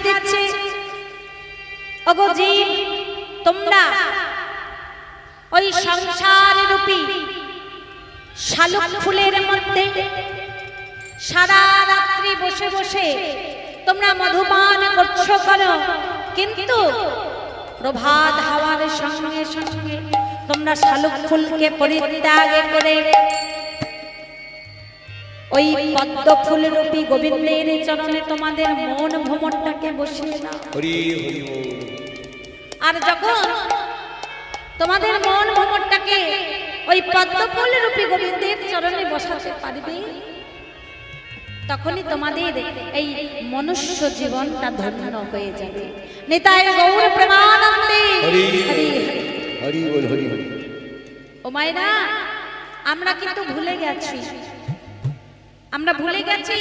দিচ্ছে, ওগো জীব, তোমরা ওই সংসার রূপী শালুক ফুলের মধ্যে সারা রাত্রি বসে বসে তোমরা মধুপান করছো করো, কিন্তু প্রভাত হওয়ার সঙ্গে সঙ্গে তোমরা শালুক ফুলকে পরিত্যাগ করে ওই পদ্ম ফুল রূপী গোবিন্দের চরণে তোমাদের মন ভ্রমণটাকে বসিয়ে দাও। আর যখন তোমাদের মন ভ্রমণটাকে ওই পদ্ম ফুল রূপী গোবিন্দের চরণে বসাতে পারবে, তখনই তোমাদের এই মনুষ্য জীবনটা ধন্য হয়ে যাবে। নিতাই গৌর প্রেমানন্দে হরি হরি হরি বল হরি হরি। ও মায়েরা, আমরা কিন্তু ভুলে গেছি, আমরা ভুলে গেছি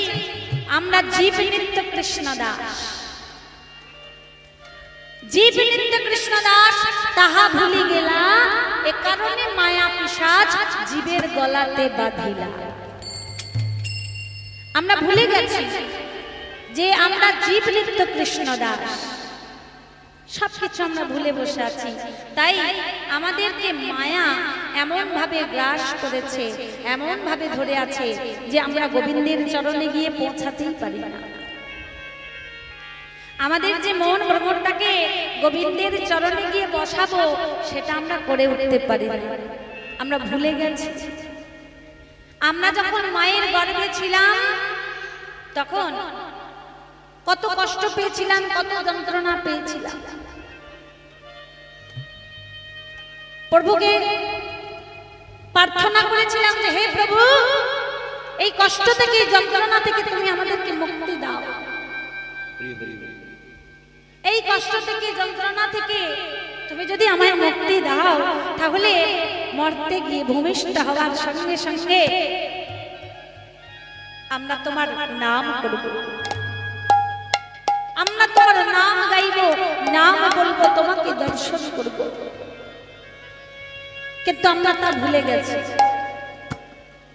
আমরা জীব নিত্য কৃষ্ণ দাস। জীব নিত্য কৃষ্ণ দাস তাহা ভুলি গেলা, এ কারণে মায়া পিশাচ জীবের গলাতে বাঁধিলা। আমরা ভুলে গেছি যে আমরা জীব নিত্য কৃষ্ণ দাস, সবকিছু আমরা ভুলে বসে আছি। তাই আমাদেরকে মায়া এমন ভাবে গ্রাস করেছে, এমন ভাবে ধরে আছে যে আমরা গোবিন্দের চরণে গিয়ে পৌঁছাতেই পারি না। আমাদের যে মন ভ্রমণটাকে গোবিন্দের চরণে গিয়ে বসাবো, সেটা আমরা করে উঠতে পারি না, আমরা ভুলে গেছি। আমরা যখন মায়ের গর্ভে ছিলাম তখন কত কষ্ট পেয়েছিলাম, কত যন্ত্রণা পেয়েছিলাম। প্রভুকে প্রার্থনা করেছিলাম যে হে প্রভু, এই কষ্ট থেকে, যন্ত্রণা থেকে তুমি আমাদেরকে মুক্তি দাও। এই কষ্ট থেকে, যন্ত্রণা থেকে তুমি যদি আমায় মুক্তি দাও, তাহলে মরতে গিয়ে ভূমিষ্ঠ হওয়ার সঙ্গে সঙ্গে আমরা তোমার নাম করব, আমরা তোমার নাম গাইব, নাম বলবো, তোমাকে দর্শন করব। কিন্তু আমরা তা ভুলে গেছি।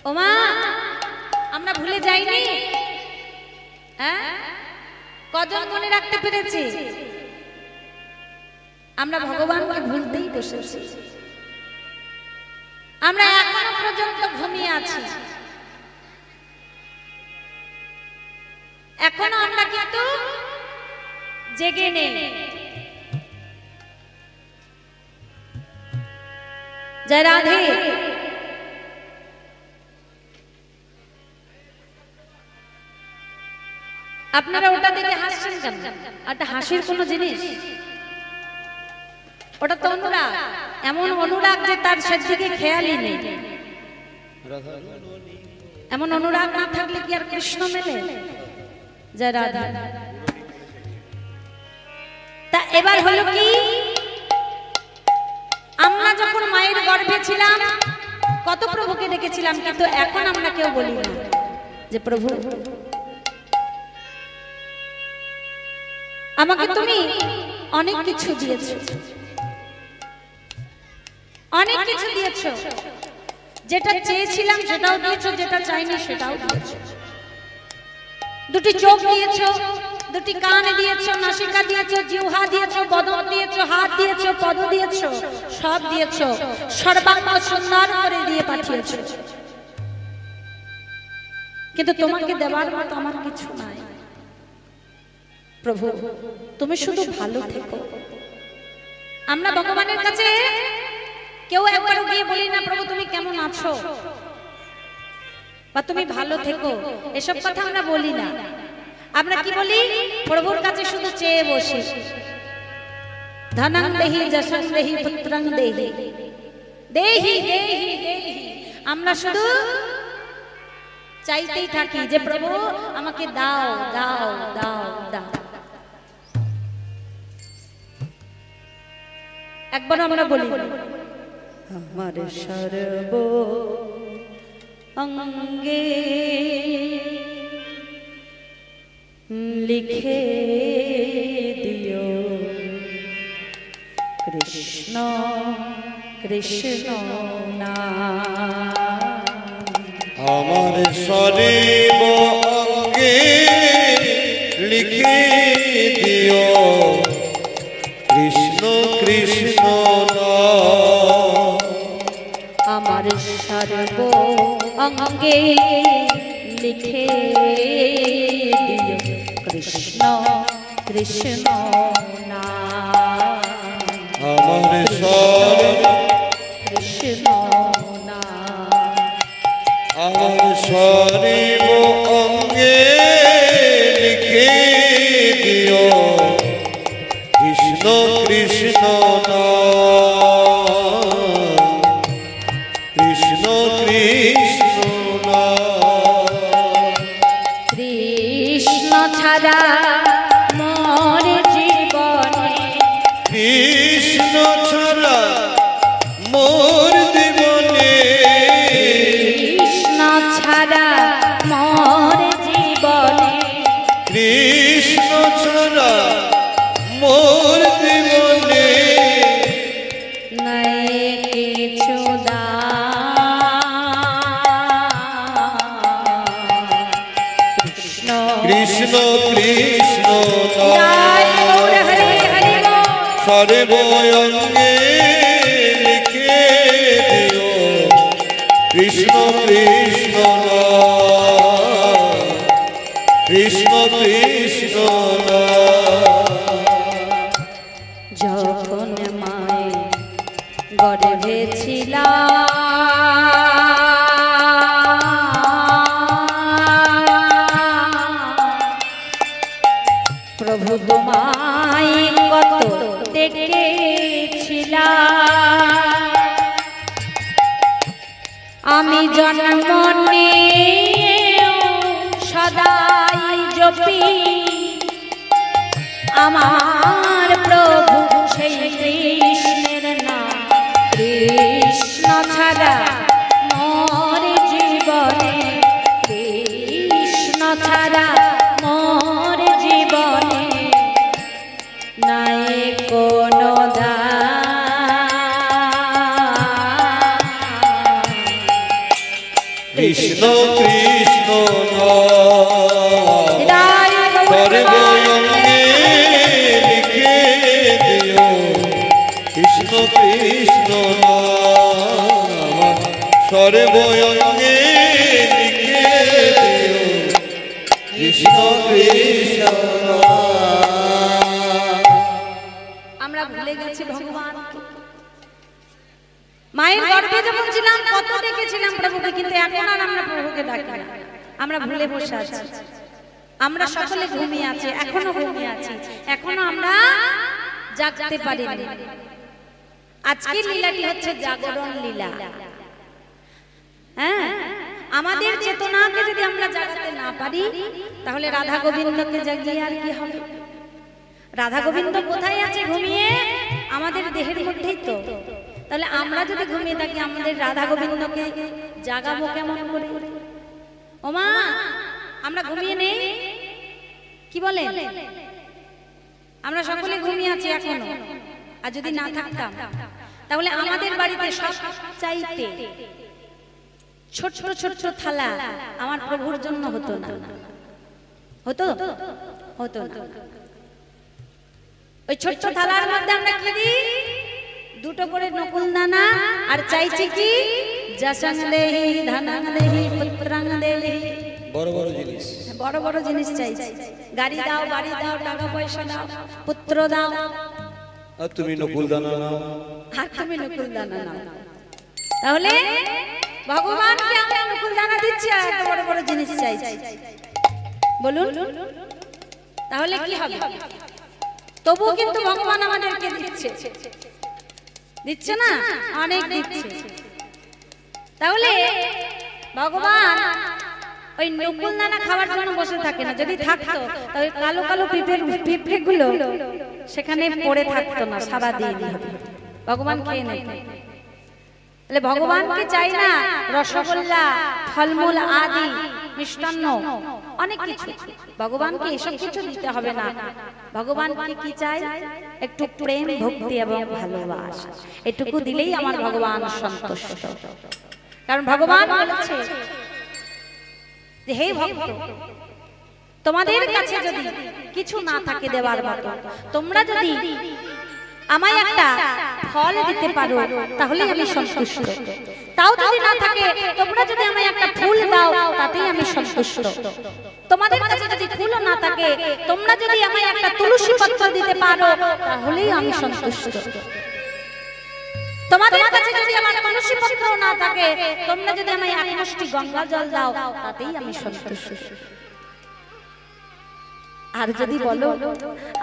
ও মা, আমরা ভুলে যাইনি? হ্যাঁ, কজন মনে রাখতে পেরেছি? আমরা ভগবানকে ভুলতেই বসেছি। আমরা এখনো পর্যন্ত ঘুমিয়ে আছি, এখনো আমরা কিন্তু জেগে নেই। জয় রাধে। আপনারা ওটা দেখে হাসছেন কেন? একটা হাসির কোন জিনিস? ওটা তো অনুরাগ, এমন অনুরাগ যে তার সেদিকে খেয়ালই নেই। এমন অনুরাগ না থাকলে কি আর কৃষ্ণ মেলে? জয় রাধা। তা এবার হলো কি, আমরা যখন মায়ের গর্ভে ছিলাম কত প্রভুকে ডেকেছিলাম, কিন্তু এখন আমরা কেউ বলি না যে প্রভু আমাকে তুমি অনেক কিছু দিয়েছো, অনেক কিছু দিয়েছো, যেটা চেয়েছিলাম সেটাও দিয়েছো, যেটা চাইনি সেটাও দিয়েছো। দুটি চোখ দিয়েছো, দুটি কান দিয়েছো, নাসিকা দিয়েছো, জিহ্বা দিয়েছো, বদন দিয়েছো, হাত দিয়েছো, পদ দিয়েছো, সব দিয়েছো, সর্বাঙ্গ সুন্দর করে দিয়ে পাঠিয়েছো। কিন্তু তোমাকে দেওয়ার মতো আমার কিছু নাই। প্রভু তুমি শুধু ভালো থেকো। আমরা ভগবানের কাছে কেউ একবারও গিয়ে বলি না প্রভু তুমি কেমন আছো বা তুমি ভালো থেকো, এসব কথা আমরা বলি না। আমরা কি বলি? প্রভুর কাছে শুধু চেয়ে বসি, ধনং দেহি, যশং দেহি, পুত্রং দেহি, দেহি দেহি দেহি। আমরা শুধু চাইতেই থাকি যে প্রভু আমাকে দাও দাও দাও দাও। একবার আমরা বলি আমার সর্ব অঙ্গে লিখে দিও কৃষ্ণ কৃষ্ণ নাম। আমার সর্ব অঙ্গে লিখে দিও কৃষ্ণ নাম আমার সর্ব অঙ্গে লিখে দিও কৃষ্ণ কৃষ্ণ নাম আমার সর্ব কৃষ্ণ নাম আমার সর্ব অঙ্গে লিখে দিও কৃষ্ণ কৃষ্ণ নাম কৃষ্ণ কৃষ্ণ নাম কৃষ্ণ ছাড়া মোর জীবনে কৃষ্ণ ছাড়া মোর জীবনে কৃষ্ণ ছাড়া মোর জীবনে কৃষ্ণ ছাড়া মোর জীবনে নাই কিছু কৃষ্ণ কৃষ্ণ কৃষ্ণ জয় গৌর হরে হরে বল। সর্বঙ্গে লিখে দিও কৃষ্ণ কৃষ্ণ নাম কৃষ্ণ কৃষ্ণ নাম যখন মায়ে গর্ভে ছিলাম প্রভু তোমায় কত দেখেছিলাম আমি জন্ম নিয়ে সদাই জপি আমার প্রভু সেই কৃষ্ণের নাম কৃষ্ণ ছাড়া মোর জীবনে কৃষ্ণ ছাড়া মোর জীবনে নাই কোনো কৃষ্ণ কৃষ্ণ নাম সর্বঙ্গে লিখে দিও কৃষ্ণ কৃষ্ণ নাম সর্বঙ্গে লিখে দিও কৃষ্ণ কৃষ্ণ নাম আমরা ভুলে গেছি ভগবানকে মায়ের গর্ভে যখন ছিলাম কত দেখেছিলাম প্রভুকে কিন্তু এখন আর আমরা প্রভুকে ডাকি না আমরা ভুলে বসে আছি আমরা সকলে ঘুমিয়ে আছি এখনো ঘুমিয়ে আছি এখনো আমরা জাগতে পারিনি আজকের লীলাটি হচ্ছে জাগরণ লীলা হ্যাঁ আমাদের চেতনাকে যদি আমরা জাগাতে না পারি তাহলে রাধা গোবিন্দকে জাগিয়ে আর কি হবে রাধা গোবিন্দ কোথায় আছে ঘুমিয়ে আমাদের দেহের মধ্যেই তো তাহলে আমরা যদি ঘুমিয়ে থাকি আমাদের রাধা গোবিন্দকে জাগাবো কেমন করে ওমা আমরা ঘুমিয়ে নেই কি বলে আমরা সকলে ঘুমিয়ে আছি এখনো আর যদি না থাকতাম তাহলে আমাদের বাড়িতে সব চাইতে ছোট ছোট থালা আমার প্রভুর জন্য হতো না হতো হতো না ওই ছোট থালার মধ্যে আমরা কি দিই দুটো করে নকুল দানা আর চাইছি কি জাসাং দেহি ধানাং দেহি পুত্রাং দেহি বড় বড় জিনিস বড় বড় জিনিস চাইছি গাড়ি দাও বাড়ি দাও টাকা পয়সা দাও পুত্র দাও আর তুমি নকুল দানা নাও আর তুমি নকুল দানা নাও তাহলে ভগবানকে আমরা নকুল দানা দিচ্ছি আর এত বড় বড় জিনিস চাইছি বলুন তাহলে কি হবে তবু কিন্তু ভগবান আমাদেরকে দিচ্ছে দিচ্ছে না অনেক দিচ্ছে তাহলে ভগবান ওই নকুল দানা খাওয়ার জন্য বসে থাকে না যদি থাকতো তাহলে কালো কালো পিঁপড়ে গুলো সেখানে পড়ে থাকতো না সারা দিন ভগবান খেয়ে নেয় তাহলে ভগবানকে চাই না রসগোল্লা ফলমূল আদি মিষ্টান্ন অনেক কিছু ভগবানকে এসব কিছু দিতে হবে না ভগবানকে কি চাই একটু প্রেম ভক্তি এবং ভালোবাসা এটুকু দিলেই আমার ভগবান সন্তুষ্ট কারণ ভগবান বলেছে যে হে ভক্ত তোমাদের কাছে যদি কিছু না থাকে দেওয়ার মতো তোমরা যদি আমায় একটা ফল দিতে পারো তাহলেই আমি সন্তুষ্ট। তাও যদি না থাকে তোমরা যদি আমায় একটা ফুল দাও তাতেই আমি সন্তুষ্ট। তোমাদের কাছে যদি ফুলও না থাকে তোমরা যদি আমায় একটা তুলসী পত্র দিতে পারো তাহলেই আমি সন্তুষ্ট। তোমাদের কাছে যদি আমার তুলসী পত্র না থাকে তোমরা যদি আমায় এক মুষ্টি গঙ্গা জল দাও তাতেই আমি সন্তুষ্ট। আর যদি বলো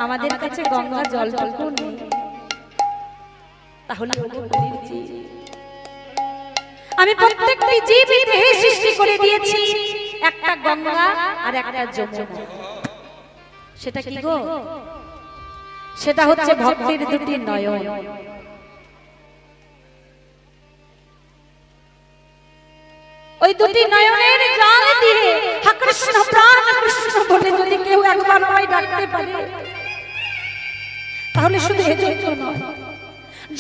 আমাদের কাছে গঙ্গা জলটুকু নেই তাহলে আমি প্রত্যেকটি জীবই দেহে সৃষ্টি করে দিয়েছি একটা গঙ্গা আর একটা যমুনা। সেটা কি গো? সেটা হচ্ছে ভক্তির দুটি নয়ন। ওই দুটি নয়নের জল দিয়ে হা কৃষ্ণ প্রাণ কৃষ্ণ বলে যদি কেউ একবার আমায় ডাকতে পারে তাহলে শুধু এজন্য নয়,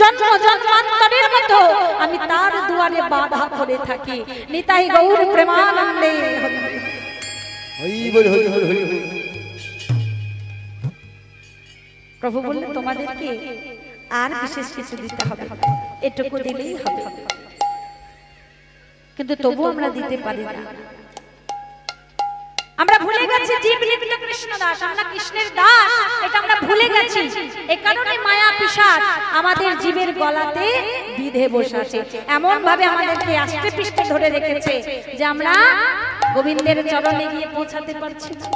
জন্ম জন্মান্তরের মতো আমি তার দুয়ারে বাধা করে থাকি। নিতাই গৌর প্রেমানন্দে। প্রভু বললেন তোমাদেরকে আর বিশেষ কিছু দিতে হবে, এটুকু দিলেই হবে। কিন্তু তবু আমরা দিতে পারি না। আমরা ভুলে গেছি জীব নিত্য কৃষ্ণ দাস, আমরা কৃষ্ণের দাস, এটা আমরা ভুলে গেছি। এই কারণে মায়া পিশাচ আমাদের জীবের গলাতে বিধে বসে আছে, এমন ভাবে আমাদেরকে আষ্টে পৃষ্ঠে ধরে রেখেছে যে আমরা গোবিন্দের চরণে গিয়ে পৌঁছাতে পারছি না।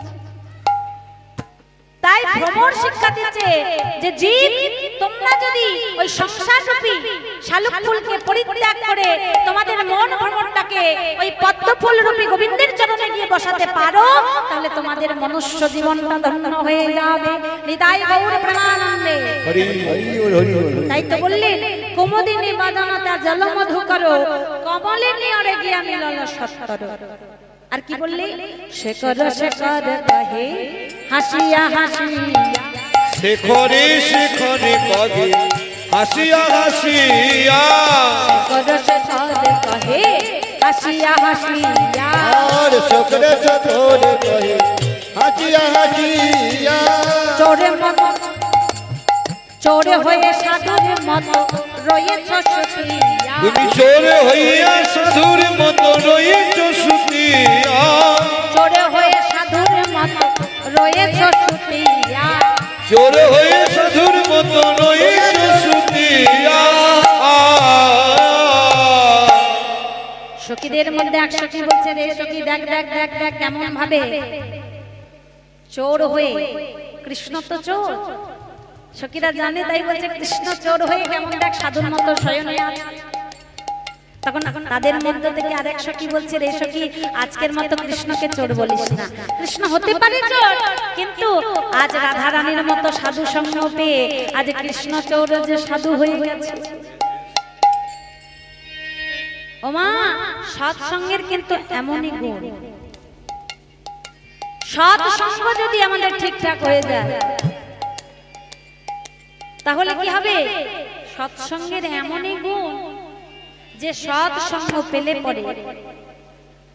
তাই ভ্রমর শিক্ষা দিচ্ছে যে জীব তোমরা যদি ওই সংসার রূপী শালুক ফুলকে পরিত্যাগ করে তোমাদের মন ভ্রমরটাকে ওই পদ্ম ফুল রূপী গোবিন্দের চরণে গিয়ে বসাতে পারো তাহলে তোমাদের মনুষ্য জীবনটা ধন্য হয়ে যাবে। নিতাই গৌর প্রেমানন্দে। তাই তো বললেন কুমুদিনী বদনতা জলমধু করো কমলিনী অরে গিয়া মিলল সত্তর। আর কি বললে? শেখর শেখর কহে হাসিয়া হাসিয়া, শেখরে শেখরে কহে হাসিয়া হাসিয়া, শেখর শেখর কহে হাসিয়া হাসিয়া, শেখরে শেখরে কহে হাসিয়া হাসিয়া। চোরে মত চোরে হয়ে সাধুর মত রয়েছ সুতিয়া, তুমি চোরে হইয়া সাধুর মত রয়েছ সুতিয়া, চোরে হয়ে সাধুর মত রয়েছ সুতিয়া, চোরে হয়ে সাধুর মত রয়েছ সুতিয়া। সখীদের মধ্যে এক সখী বলছে রে সখী দেখ দেখ দেখ দেখ কেমন ভাবে চোর হয়ে, কৃষ্ণ তো চোর, সখীরা জানে তাই বলছে কৃষ্ণ চোর হয়ে কেমন দেখ সাধুর মতো শয়নে আছে। তখন তাদের মধ্যে থেকে আরেক সখী বলছে রে সখী আজকের মতো কৃষ্ণকে চোর বলিস না, কৃষ্ণ হতে পারে চোর কিন্তু আজ রাধা রানীর মতো সাধু সঙ্গ পেয়ে আজ কৃষ্ণ চোর যে সাধু হয়ে গেছে। ওমা সৎসঙ্গের কিন্তু এমনই গুণ, সৎসঙ্গ যদি আমাদের ঠিকঠাক হয়ে যায় তাহলে কি হবে? সৎসঙ্গের এমনই গুণ যে সৎসঙ্গ পেলে পরে,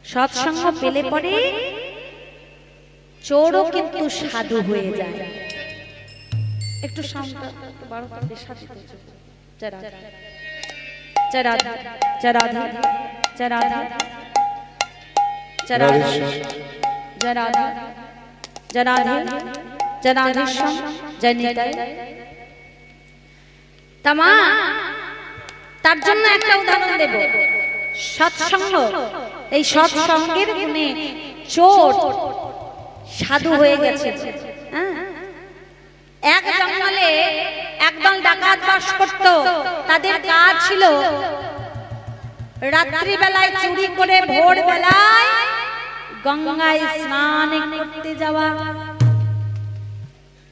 সৎসঙ্গ পেলে পরে চোরও কিন্তু সাধু হয়ে যায়। একটু শান্ত বারোটা বেশা দিতে চরা চরা চরা চরা চরা জরা জরাধে জরাধেশ্বর জনিতায় তামা। তার জন্য একটা উদাহরণ দেব, সৎসঙ্গ। এই সৎসঙ্গের গুণে চোর সাধু হয়ে গেছে। এক জঙ্গলে একদল ডাকাত বাস করত, তাদের কাজ ছিল রাত্রি বেলায় চুরি করে ভোর বেলায় গঙ্গায় স্নান করতে যাওয়া।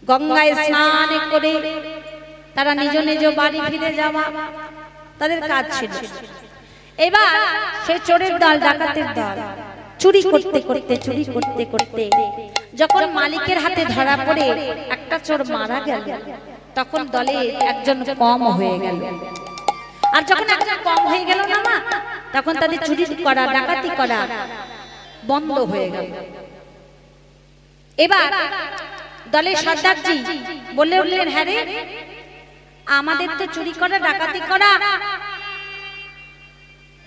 গঙ্গায় স্নান করে তারা নিজ নিজ বাড়ি ফিরে যাওয়া তাদের কাজ ছিল। এবার সেই চোরের দল, ডাকাতের দল চুরি করতে করতে চুরি করতে করতে যখন মালিকের হাতে ধরা পড়ে একটা চোর মারা গেল, তখন দলে একজন কম হয়ে গেল। আর যখন একজন কম হয়ে গেল না মা, তখন তাদের চুরি করা ডাকাতি করা বন্ধ হয়ে গেল। এবার দলের সর্দারজি বলে উঠলেন হ্যাঁ রে আমাদের তো চুরি করা ডাকাতি করা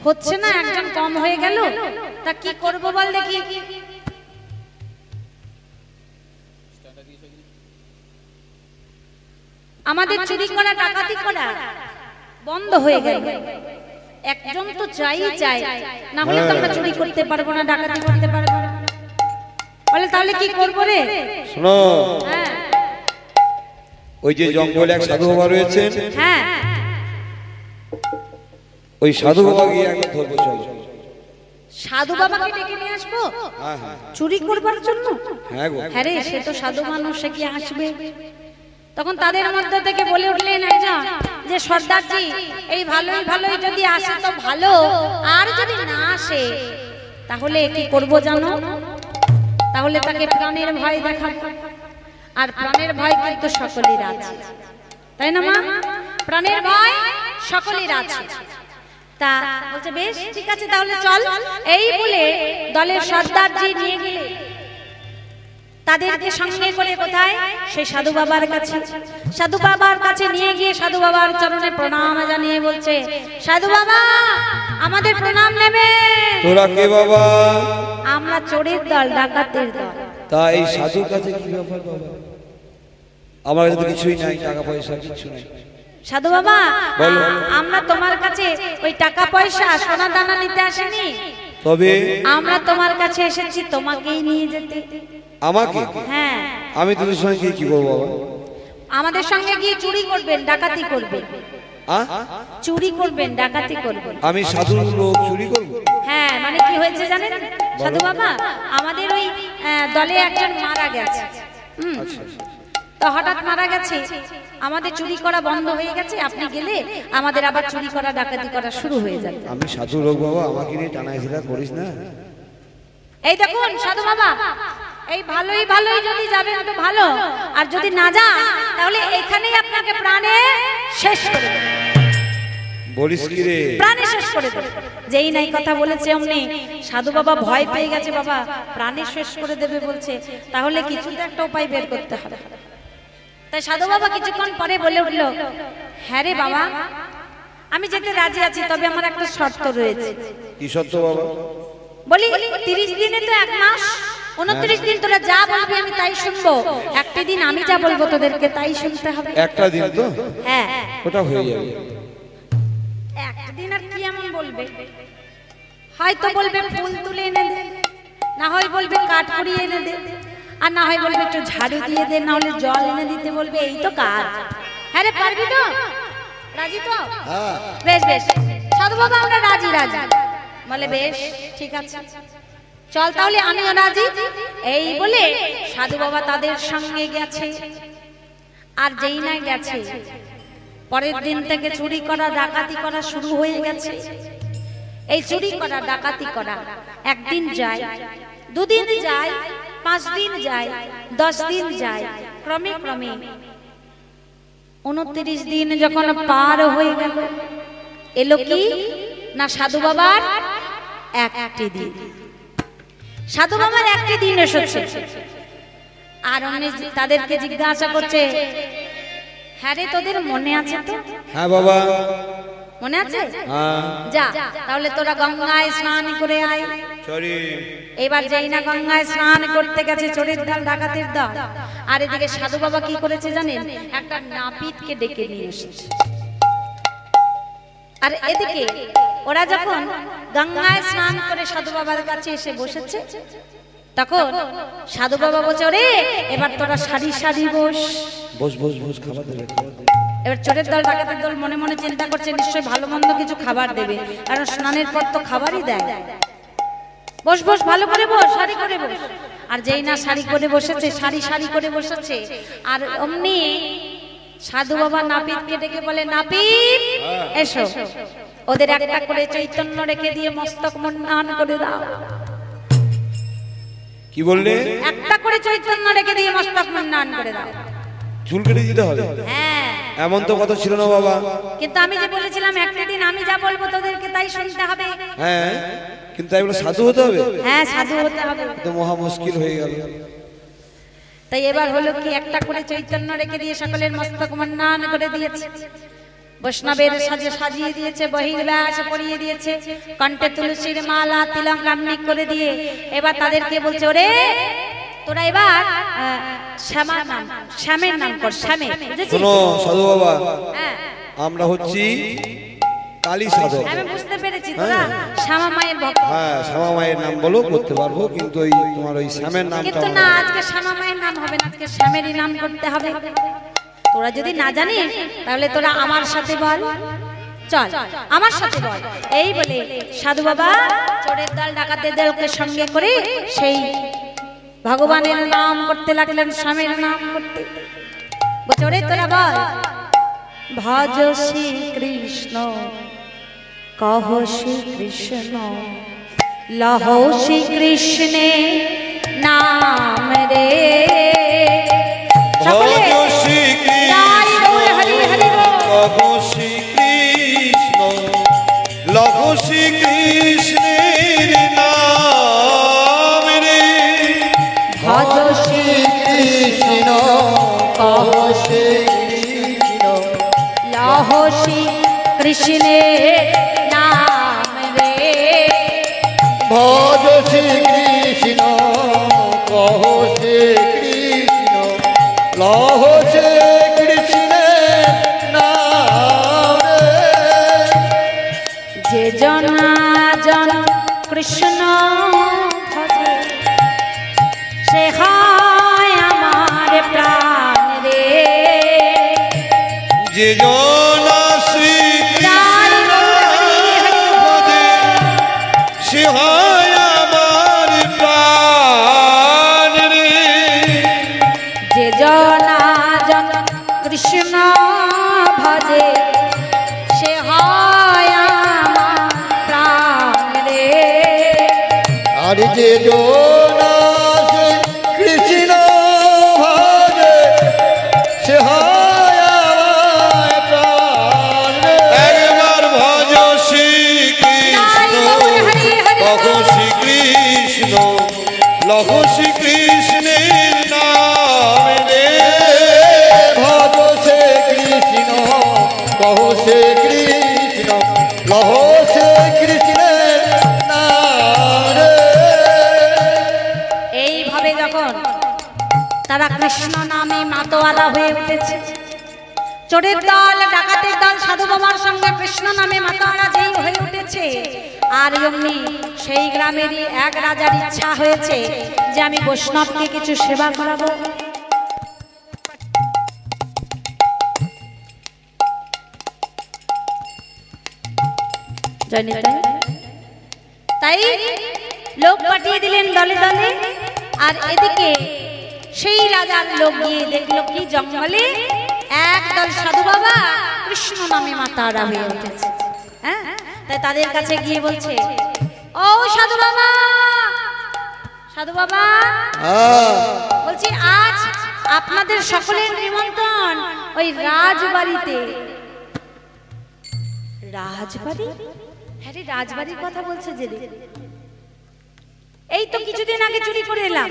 হচ্ছে না, একজন কম হয়ে গেল, তা কি করব বল দেখি। আমাদের চুরি করা ডাকাতি করা বন্ধ হয়ে গেল, একজন তো চাই, না হলে তো আমরা চুরি করতে পারবো না, ডাকাতি করতে পারবো না। বলে তাহলে কি করব রে? শোনো, হ্যাঁ, ওই যে জঙ্গলে এক সাধু বাবা রয়েছেন, হ্যাঁ, ওই সাধু বাবা গিয়ে একবার ধরবো, চলো। সাধু বাবাকে ডেকে নিয়ে আসবো হ্যাঁ হ্যাঁ চুরি করবার জন্য? হ্যাঁ গো। হ্যাঁ রে, সে তো সাধু মানুষ, সে কি আসবে? তখন তাদের মধ্যে থেকে বলে উঠলেন একজন যে সর্দারজি, এই ভালোই ভালোই যদি আসে তো ভালো, আর যদি না আসে তাহলে কি করব জানো? তাহলে তাকে প্রাণের ভয় দেখাবো, আর প্রাণের ভয় কিন্তু সকলের আছে, তাই না মা? প্রাণের ভয় সকলের আছে। তা বলছে বেশ ঠিক আছে, তাহলে চল। এই বলে দলের সর্দারজি নিয়ে গেলে তাদেরকে সঙ্গে করে কোথায়? সেই সাধু বাবার কাছে। সাধু বাবার কাছে নিয়ে গিয়ে সাধু বাবার চরণে প্রণাম জানিয়ে বলছে, সাধু বাবা আমাদের প্রণাম নেবে। তোরা কে বাবা? আমরা চোরের দল, ডাকাতের দল। তা এই সাধুর কাছে কি ব্যাপার বাবা? আমার কাছে তো কিছুই নাই, টাকা পয়সা কিছু নাই। সাধু বাবা, আমরা তোমার কাছে ওই টাকা পয়সা সোনা দানা নিতে আসিনি, তবে আমরা তোমার কাছে এসেছি তোমাকেই নিয়ে যেতে। আমাকে? হ্যাঁ। আমি তোদের সঙ্গে গিয়ে কি করবো বাবা? আমাদের সঙ্গে গিয়ে চুরি করবেন, ডাকাতি করবেন। চুরি করবেন, ডাকাতি করবেন। আমি সাধু লোক চুরি করবো? হ্যাঁ, মানে কি হয়েছে জানেন সাধু বাবা, আমাদের ওই দলে একজন মারা গেছে। তো হঠাৎ মারা গেছে, আমাদের চুরি করা বন্ধ হয়ে গেছে, আপনি গেলে আমাদের আবার চুরি করা ডাকাতি করা শুরু হয়ে যাবে। আমি সাধু লোক বাবা, আমাকে নিয়ে টানাইছিলা করিস না। এই দেখুন সাধু বাবা, এই ভালোই ভালোই যদি যাবেন তো ভালো, আর যদি না যান তাহলে এখানেই আপনাকে প্রাণে শেষ করে দেব। বলিস কি রে? প্রাণে শেষ করে দেব। যেই নাই কথা বলেছে অমনি সাধু বাবা ভয় পেয়ে গেছে, বাবা প্রাণে শেষ করে দেবে বলছে, তাহলে কিছু তো একটা উপায় বের করতে হবে। তাই সাধু বাবা কিছুক্ষণ পরে বলে উঠলো, হ্যাঁ রে বাবা, আমি যেতে রাজি আছি, তবে আমার একটা শর্ত রয়েছে। কি শর্ত বাবা? বলি 30 দিনে তো 1 মাস, 29 দিন তোরা যা বলবি আমি তাই শুনবো, একটা দিন আমি যা বলবো তোদেরকে তাই শুনতে হবে। একটা দিন তো? হ্যাঁ। ওটা হয়ে যাবে। একটা দিন আর কি এমন বলবে? হয়তো বলবে ফুল তুলে এনে দে, না হয় বলবে কাঠ কুড়িয়ে এনে দে, আর না হয় বলবে একটু ঝাড়ু দিয়ে দে, না হলে জল এনে দিতে বলবে, এই তো কাজ। হ্যাঁ রে, পারবি তো? রাজি তো? হ্যাঁ। বেশ বেশ সাধু বাবা, আমরা রাজি। বলে বেশ ঠিক আছে, চল তাহলে, আমিও রাজি। এই বলে সাধু বাবা তাদের সঙ্গে গেছে। আর যেই না গেছে, পরের দিন থেকে চুরি করা ডাকাতি করা শুরু হয়ে গেছে। এই চুরি করা ডাকাতি করা একদিন যায়, 2 দিন যায়, 5 দিন যায়, 10 দিন যায়, ক্রমে ক্রমে 29 দিন যখন পার হয়ে গেল, এলো কি না সাধু বাবার একটি দিন। সাধু বাবার একটি দিন এসেছে। আর অন্য তাদেরকে জিজ্ঞাসা করছে, হ্যাঁ রে তোদের মনে আছে তো? হ্যাঁ বাবা মনে আছে? হ্যাঁ। যা তাহলে তোরা গঙ্গায় স্নান করে আয়। সরি। এবার যেই না গঙ্গায় স্নান করতে গেছে চোরের দল, ডাকাতের দল, আর এদিকে সাধু বাবা কি করেছে জানেন? একটা নাপিতকে ডেকে নিয়ে এসেছে। আর এদিকে ওরা যখন গঙ্গায় স্নান করে সাধু বাবার কাছে এসে বসেছে, তখন সাধু বাবা বলছে, ওরে এবার তোরা সারি সারি বস। বস বস বস, খাবার দেবে। এবার চোরের দল ডাকাতের দল মনে মনে চিন্তা করছে, নিশ্চয়ই ভালো মন্দ কিছু খাবার দেবে, কারণ স্নানের পর তো খাবারই দেয়। বস বস, ভালো করে বস, সারি করে বস। আর যেই না সারি করে বসেছে, সারি করে বসেছে, আর অমনি সাধু বাবা নাপিতকে ডেকে বলে, নাপিত এসো, ওদের একটা করে চৈতন্য রেখে দিয়ে মস্তক মুন্ডন করে দাও। কি বললে? একটা করে চৈতন্য রেখে দিয়ে মস্তক মুন্ডন করে দাও। চুল কেটে দিতে হবে? হ্যাঁ। এমন তো কথা ছিল না বাবা। কিন্তু আমি যে বলেছিলাম একটা দিন আমি যা বলবো তোদেরকে তাই শুনতে হবে। হ্যাঁ, কিন্তু তাই বলে সাধু হতে হবে? হ্যাঁ, সাধু হতে হবে। তো মহা মুশকিল হয়ে গেল। তাই এবার হলো কি একটা করে চৈতন্য রেখে দিয়ে সকলের মস্তক মন্নান করে দিয়েছে, বৈষ্ণবের সাজে সাজিয়ে দিয়েছে, বহির্ব্যাস পরিয়ে দিয়েছে, কণ্ঠে তুলসীর মালা তিলক রান্নিক করে দিয়ে এবার তাদেরকে বলছে, ওরে তোরা এবার শ্যামের নাম কর। শ্যামে শোনো সাধু বাবা, হ্যাঁ আমরা হচ্ছি কালী সাধক। আমি বুঝতে পেরেছি তোরা শ্যামা মায়ের ভক্ত। হ্যাঁ, শ্যামা মায়ের নাম বলো, করতে পারবো, কিন্তু ওই তোমার ওই শ্যামের নামটা কিন্তু না, আজকে শ্যামা মায়ের নাম হবে না, আজকে শ্যামেরই নাম করতে হবে। তোরা যদি না জানিস তাহলে তোরা আমার সাথে বল, চল আমার সাথে বল। এই বলে সাধু বাবা চোরের দল ডাকাতের দলকে সঙ্গে করে সেই ভগবানের নাম করতে লাগলেন, স্বামীর নাম করতে। বছরে তোরা বল, ভজ শ্রী কৃষ্ণ কহ শ্রী কৃষ্ণ লহ শ্রী কৃষ্ণে নাম রে। সকলে জয় বল হরি হরি বল। কহ শ্রী কৃষ্ণ লহ শ্রী কৃষ্ণের নাম রে। ভজ শ্রী কৃষ্ণ কহ শ্রী কৃষ্ণ লহ শ্রী কৃষ্ণের নাম রে। ভজ শ্রী কৃষ্ণ কহ শ্রী কৃষ্ণ লহ শ্রী কৃষ্ণের নাম রে। যে জন কৃষ্ণ ভজে সে হয় আমার প্রাণ রে। যে জন শ্রী কৃষ্ণ ভজে সে হয় আমার প্রাণ রে। যে জন কৃষ্ণ ভজে সে হয় আমার প্রাণ রে। আর যে জনা শ্রী কৃষ্ণ ভজে সে হয় আমার প্রাণ রে। একবার ভজ শ্রী কৃষ্ণ কহ শ্রী কৃষ্ণ লহ শ্রী কৃষ্ণের নাম রে। ভজ শ্রী কৃষ্ণ কহ শ্রী কৃষ্ণ লহ শ্রী কৃষ্ণের নাম রে। এইভাবে যখন তারা কৃষ্ণ নামে মাতোয়ালা হয়ে উঠেছে, চোরের দল ডাকাতের দল সাধু বাবার সঙ্গে কৃষ্ণ নামে মাতোয়ালা যেই হয়ে উঠেছে, আর এমনি সেই গ্রামেরই এক রাজার ইচ্ছা হয়েছে যে আমি বৈষ্ণবকে কিছু সেবা করাবো। তাই লোক পাঠিয়ে দিলেন দলে দলে, আর এদিকে সেই রাজার লোক গিয়ে দেখলো কি জঙ্গলে একদল সাধু বাবা কৃষ্ণ নামে মাতারা হয়ে উঠেছে। হ্যাঁ, তাই তাদের কাছে গিয়ে বলছে, ও সাধু বাবা, সাধু বাবা বলছি আজ আপনাদের সকলের নিমন্ত্রণ ওই রাজবাড়িতে। রাজবাড়ি? হ্যাঁ রে, রাজবাড়ির কথা বলছে যে, এই তো কিছুদিন আগে চুরি করে এলাম।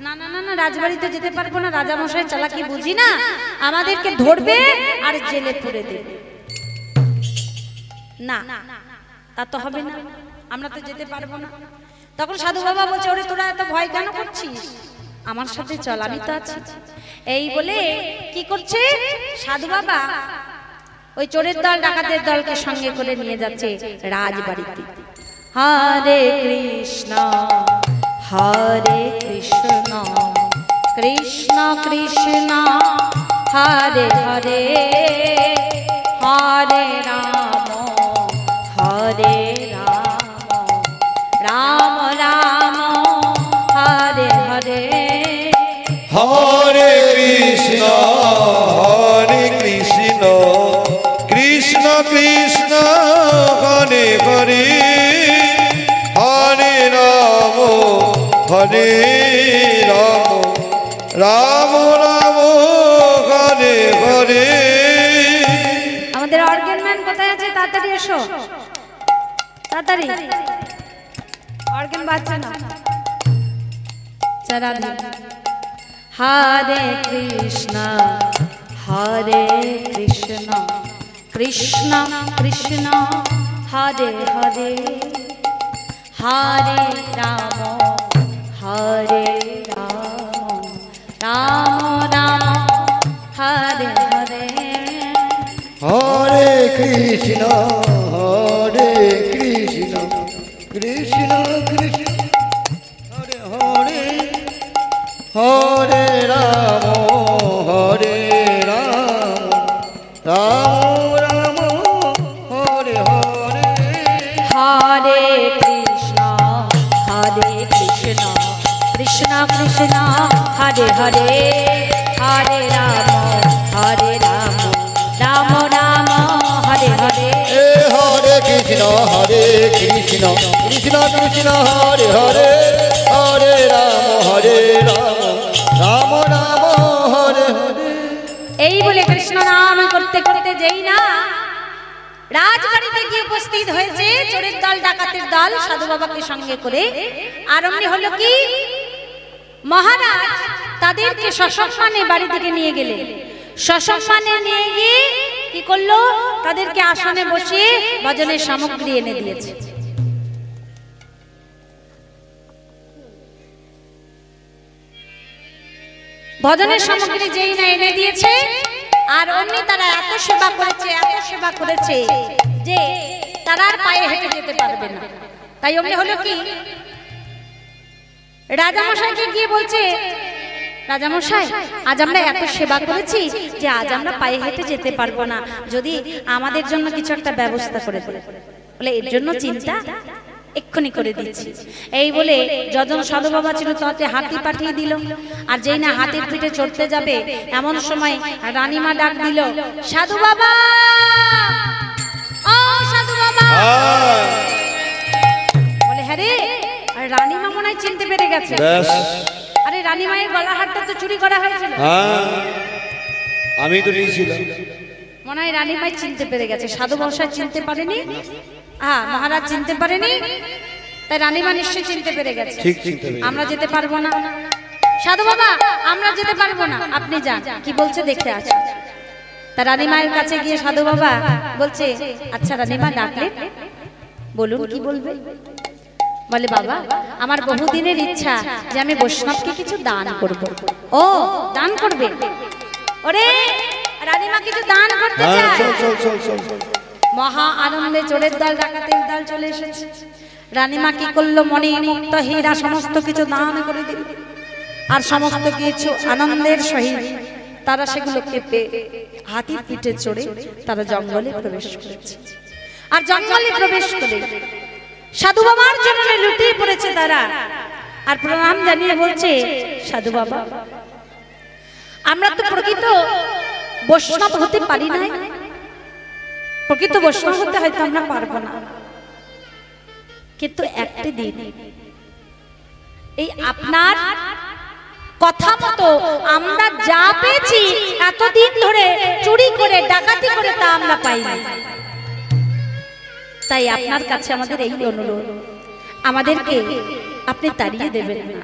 না না না না, রাজবাড়িতে যেতে পারবো না, রাজামশাই চালাকি বুঝি না, আমাদেরকে ধরবে আর জেলে পুরে দেবে। না, তা তো হবে না, আমরা তো যেতে পারবো না। তখন সাধু বাবা বলছে, ওরে তোরা এত ভয় কেন করছিস, আমার সাথে চল, আমি তো আছি। এই বলে কি করছে সাধু বাবা, ওই চোরের দল ডাকাতের দলকে সঙ্গে করে নিয়ে যাচ্ছে রাজবাড়িতে। হরে কৃষ্ণ হরে কৃষ্ণ কৃষ্ণ কৃষ্ণ হরে হরে হরে রাম হরে রাম রাম রাম হরে হরে। হরে কৃষ্ণ কৃষ্ণ কৃষ্ণ হরে হরে হরে রাম রাম রাম হরে হরে। আমাদের অর্গান ম্যান কোথায় আছে? তাড়াতাড়ি এসো, তাড়াতাড়ি, অর্গান বাজছে না। হরে কৃষ্ণ কৃষ্ণ কৃষ্ণ হরে হরে হরে রাম রাম রাম হরে হরে হরে কৃষ্ণ কৃষ্ণ কৃষ্ণ হরে হরে হরে রাম রাম রাম হরে হরে হরে কৃষ্ণ কৃষ্ণ কৃষ্ণ হরে হরে হরে রাম রাম রাম হরে হরে হরে কৃষ্ণ কৃষ্ণ কৃষ্ণ হরে হরে হরে রাম রাম রাম হরে হরে। এই বলে কৃষ্ণ নাম করতে করতে যেই না রাজবাড়িতে গিয়ে উপস্থিত হয়েছে চোরের দল ডাকাতের দল সাধু বাবাকে সঙ্গে করে। আর অমনি হলো কি মহারাজ তাদেরকে সসম্মানে বাড়ি থেকে নিয়ে গেলেন। সসম্মানে নিয়ে গিয়ে কি করলো, তাদেরকে আসনে বসিয়ে ভজনের সামগ্রী এনে দিয়েছে। ভজনের সামগ্রী যেই না এনে দিয়েছে, আর অমনি তারা এত সেবা করেছে যে তারা আর পায়ে হেঁটে যেতে পারবে না। তাই অমনি হলো কি রাজামশাইকে গিয়ে বলছে, রাজামশাই আজ আমরা এত সেবা করেছি যে আজ আমরা পায়ে হেঁটে যেতে পারবো না, যদি আমাদের জন্য কিছু একটা ব্যবস্থা করে দেন। বলে এর জন্য চিন্তা এক্ষুনি করে দিচ্ছি। এই বলে যজন সাধু বাবা ছিল তাতে হাতি পাঠিয়ে দিল। আর যেই না হাতির পিঠে চড়তে যাবে এমন সময় রানীমা ডাক দিল, সাধু বাবা, ও সাধু বাবা। বলে হ্যাঁ রে, আর রানীমা মনে হয় চিনতে পেরে গেছে। আরে রানীমায়ের গলার হারটা তো চুরি করা হয়েছিল। আমি তো নিয়েছিলাম। মনে হয় রানীমাই চিনতে পেরে গেছে, সাধু মশাই চিনতে পারেনি, হ্যাঁ মহারাজ চিনতে পারেনি, তাই রানীমা নিশ্চয়ই চিনতে পেরে গেছে। আমরা যেতে পারবো না সাধু বাবা, আমরা যেতে পারবো না, আপনি যান, কি বলছে দেখে আসুন। তা রানীমায়ের কাছে গিয়ে সাধু বাবা বলছে, আচ্ছা রানীমা ডাকলেন, বলুন কি বলবে। বলে বাবা, আমার বহুদিনের ইচ্ছা যে আমি বৈষ্ণবকে কিছু দান করব। ও দান করবে? ওরে রানীমা কিছু দান করতে চায়। মহা আনন্দে চোরের দল ডাকাতের দল চলে এসেছে। রানীমা কি করলো, মণি মুক্ত হীরা সমস্ত কিছু দান করে দিল। আর সমস্ত কিছু আনন্দের সহিত তারা সেগুলোকে পেয়ে হাতির পিঠে চড়ে তারা জঙ্গলে প্রবেশ করেছে। আর জঙ্গলে প্রবেশ করে সাধু বাবার জন্য লুটিয়ে পড়েছে তারা। আর প্রণাম জানিয়ে বলছে, সাধু বাবা, আমরা তো প্রকৃত বৈষ্ণব হতে পারি না, প্রকৃত বৈষ্ণব হতে হয়তো আমরা পারবো না, কিন্তু একটি দিন এই আপনার কথা মতো আমরা যা পেয়েছি এতদিন ধরে চুরি করে ডাকাতি করে তা আমরা পাইনি। তাই আপনার কাছে আমাদের এই অনুরোধ, আমাদেরকে আপনি তাড়িয়ে দেবেন না,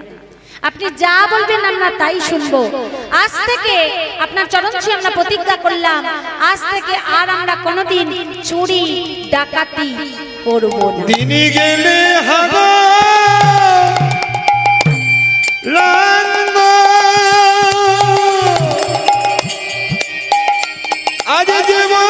আপনি যা বলবেন আমরা তাই শুনবো। আজ থেকে আপনার চরণ ছুঁয়ে আমরা প্রতিজ্ঞা করলাম, আজ থেকে আর আমরা কোনোদিন চুরি ডাকাতি করব না। দিনে গেলে হাগো লাঙ্গ আজ জীবন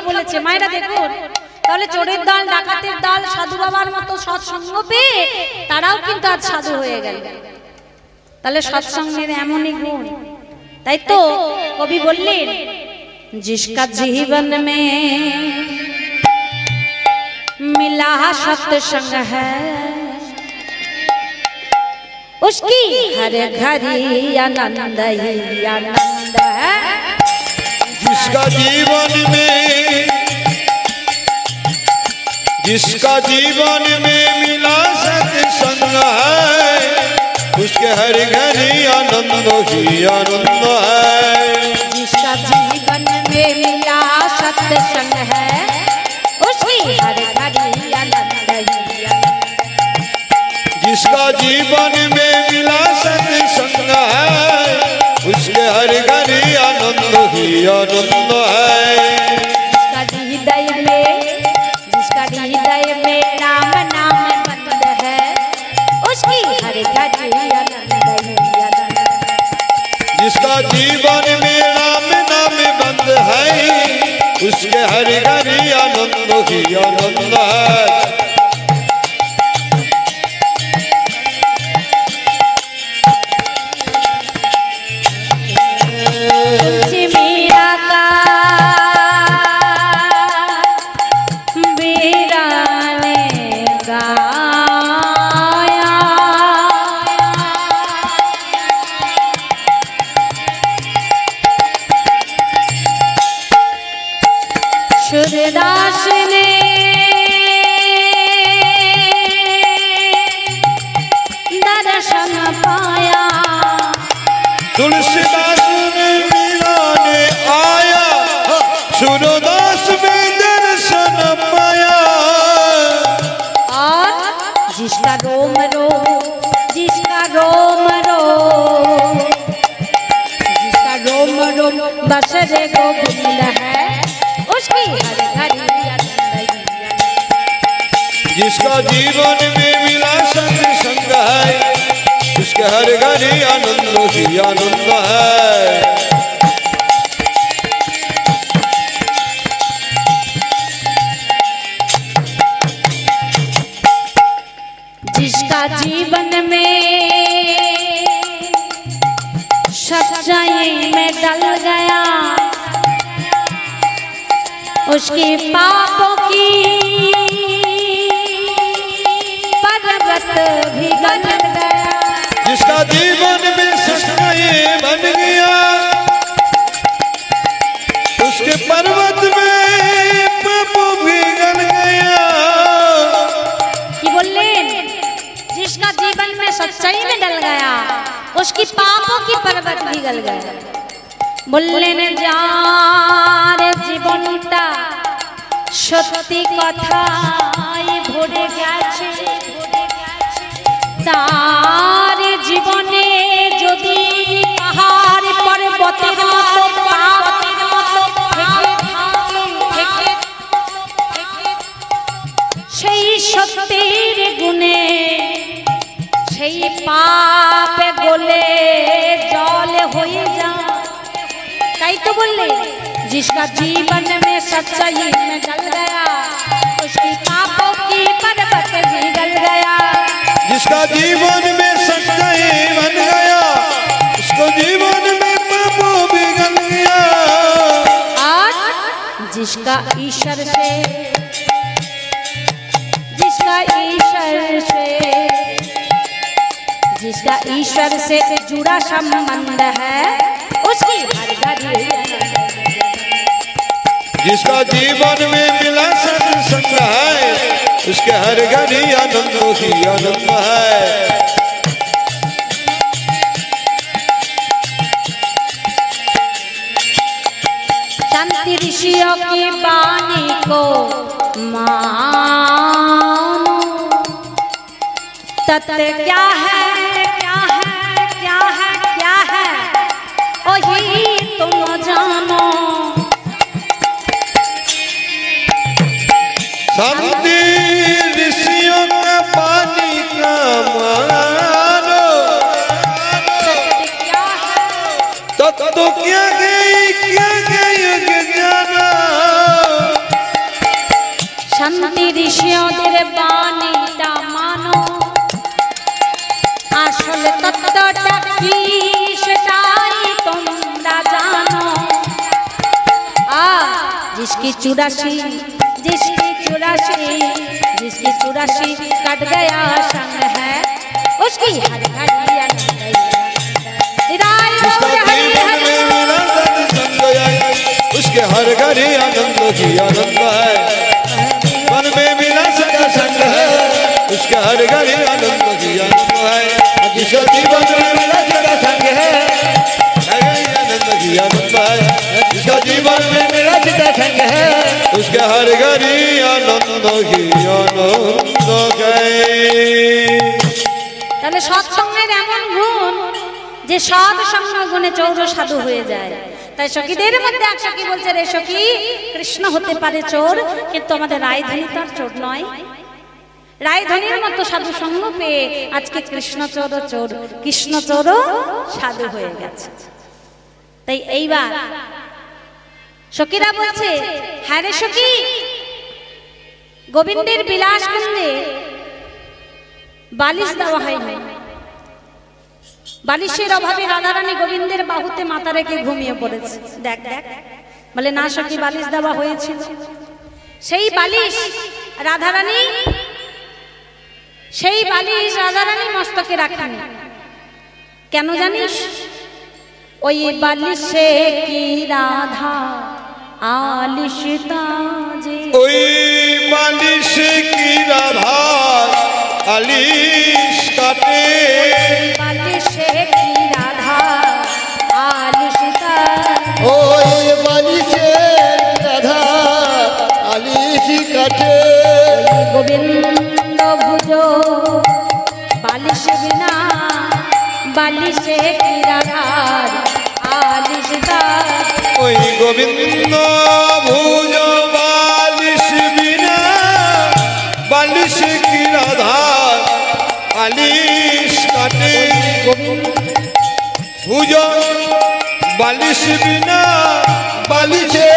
বলেছে। মায়েরা দেখুন, তাহলে চোরের দল ডাকাতের দল সাধু বাবার মতো সৎসঙ্গ পেয়ে তারাও কিন্তু আজ সাধু হয়ে গেল। তাহলে সৎসঙ্গের एमोनी गुण তাই তো কবি বললেন जिसका जीवन में मिला सत्संग है उसकी हर घड़ी आनंद ही आनंद है। जिसका जीवन में मिला सत्संग है उसके हर घड़ी आनंद ही आनंद है। जिसका जीवन में मिला सत्संग है उसकी हर घड़ी आनंद ही आनंद। जिसका जीवन में मिला सत्संग है उसके हर घड़ी आनंद ही आनंद है। जिसका हृदय में राम नाम बंद है उसकी हर घड़ी आनंद ही आनंद। जिसका जीवन में राम नाम बंद है उसके हर घड़ी आनंद ही आनंद है। सूरदास ने दर्शन पाया तुलसीदास ने मीरा ने आया सूरदास में दर्शन पाया। और जिसका रोम रोम बस रे गोविंद है उसकी हर घड़ी आनंद ही आनंद। जिसका जीवन में मिला सत्संग है उसके हर घड़ी आनंद ही आनंद है। जिसका जीवन में सच्चाई में डल गया उसके पापों की पर्वत भी गल गया। जिसका जीवन में सच्चाई बन गया उसके पर्वत में पाप भी गल गया। कि बोलें जिसका जीवन में सच्चाई में डल गया उसकी पापों की पर्वत भी गल गया। बोलें जार জীবনটা সত্যি কথায় ভরে গেছে তার জীবনে যদি পাহাড় পর্বতের মতো থেকে সেই সত্যের গুণে সেই পাপ গলে জল হয়ে যায়। তাই তো বললে जिसका जीवन में सच्चाई में डल गया उसकी पापों की पर्वत भी गल गया। जिसका जीवन में सच्चाई बन गया उसको जीवन में पापों भी गल गया। और जिसका ईश्वर से जुड़ा संबंध है उसकी हर घड़ी। जिसका जीवन में मिला सत्संग है उसके हर घड़ी आनंद ही आनंद है। शांति ऋषियों की वाणी को मानो तत्व क्या है क्या है क्या है क्या है वही तुम जानो। शांति ऋषियों का पानी का मानो तत्व क्या गई युग जाना। शांति ऋषियों बाणी मानो আসল তত্ত্বটা কি সেটাই তোমরা জানো। जिसकी 84 कट गया संग है उसकी हर घड़ी आनंद उसके हर घड़ी आनंद ही आनंद है। मन में मिला सका संग है उसके हर घड़ी आनंद ही आनंद है। जिसका जीवन में मिला सका संग है आनंद ही आनंद है। जिसका जीवन में मिला सका संग है उसके हर घड़ी आनंद ही आनंद है। তাহলে সৎসঙ্গের এমন গুণ যে সৎ সঙ্গ গুণে চৌর সাধু হয়ে যায়। তাই সখীদের মধ্যে এক সখী বলছে, রে সখী, কৃষ্ণ হতে পারে চোর, কিন্তু আমাদের রায়ধনী তার চোর নয়। রায়ধনীর মতো সাধু সঙ্গ পেয়ে আজকে কৃষ্ণচোর চোর, কৃষ্ণচোরও সাধু হয়ে গেছে। তাই এইবার সখীরা বলছে, হ্যাঁ রে সখী, গোবিন্দের বিলাস কুঞ্জে বালিশ দেওয়া হয়নি। বালিশের অভাবে রাধারানী গোবিন্দের বাহুতে মাথা রেখে ঘুমিয়ে পড়েছে। দেখ দেখ, বলে না সখী, বালিশ দেওয়া হয়েছিল। সেই বালিশ রাধারানী মস্তকে রাখেনি। কেন জানিস? ওই বালিশে কি রাধা আলিশতা যে, ওই বালিশে কি রাধা আলিশ কাটে। বালিশে কি রাধা আলিশতা, ওই বালিশে রাধা আলিশ কাটে। গোবিন্দ ভুজো বালিশ বিনা, বালিশে কি রাধা আলিশতা। ওই গোবিন্দ ভুজ বালিশ বিনা, বালিশ কি রাধা আলিশ কাটে। ভুজ বালিশ বিনা, বালিশে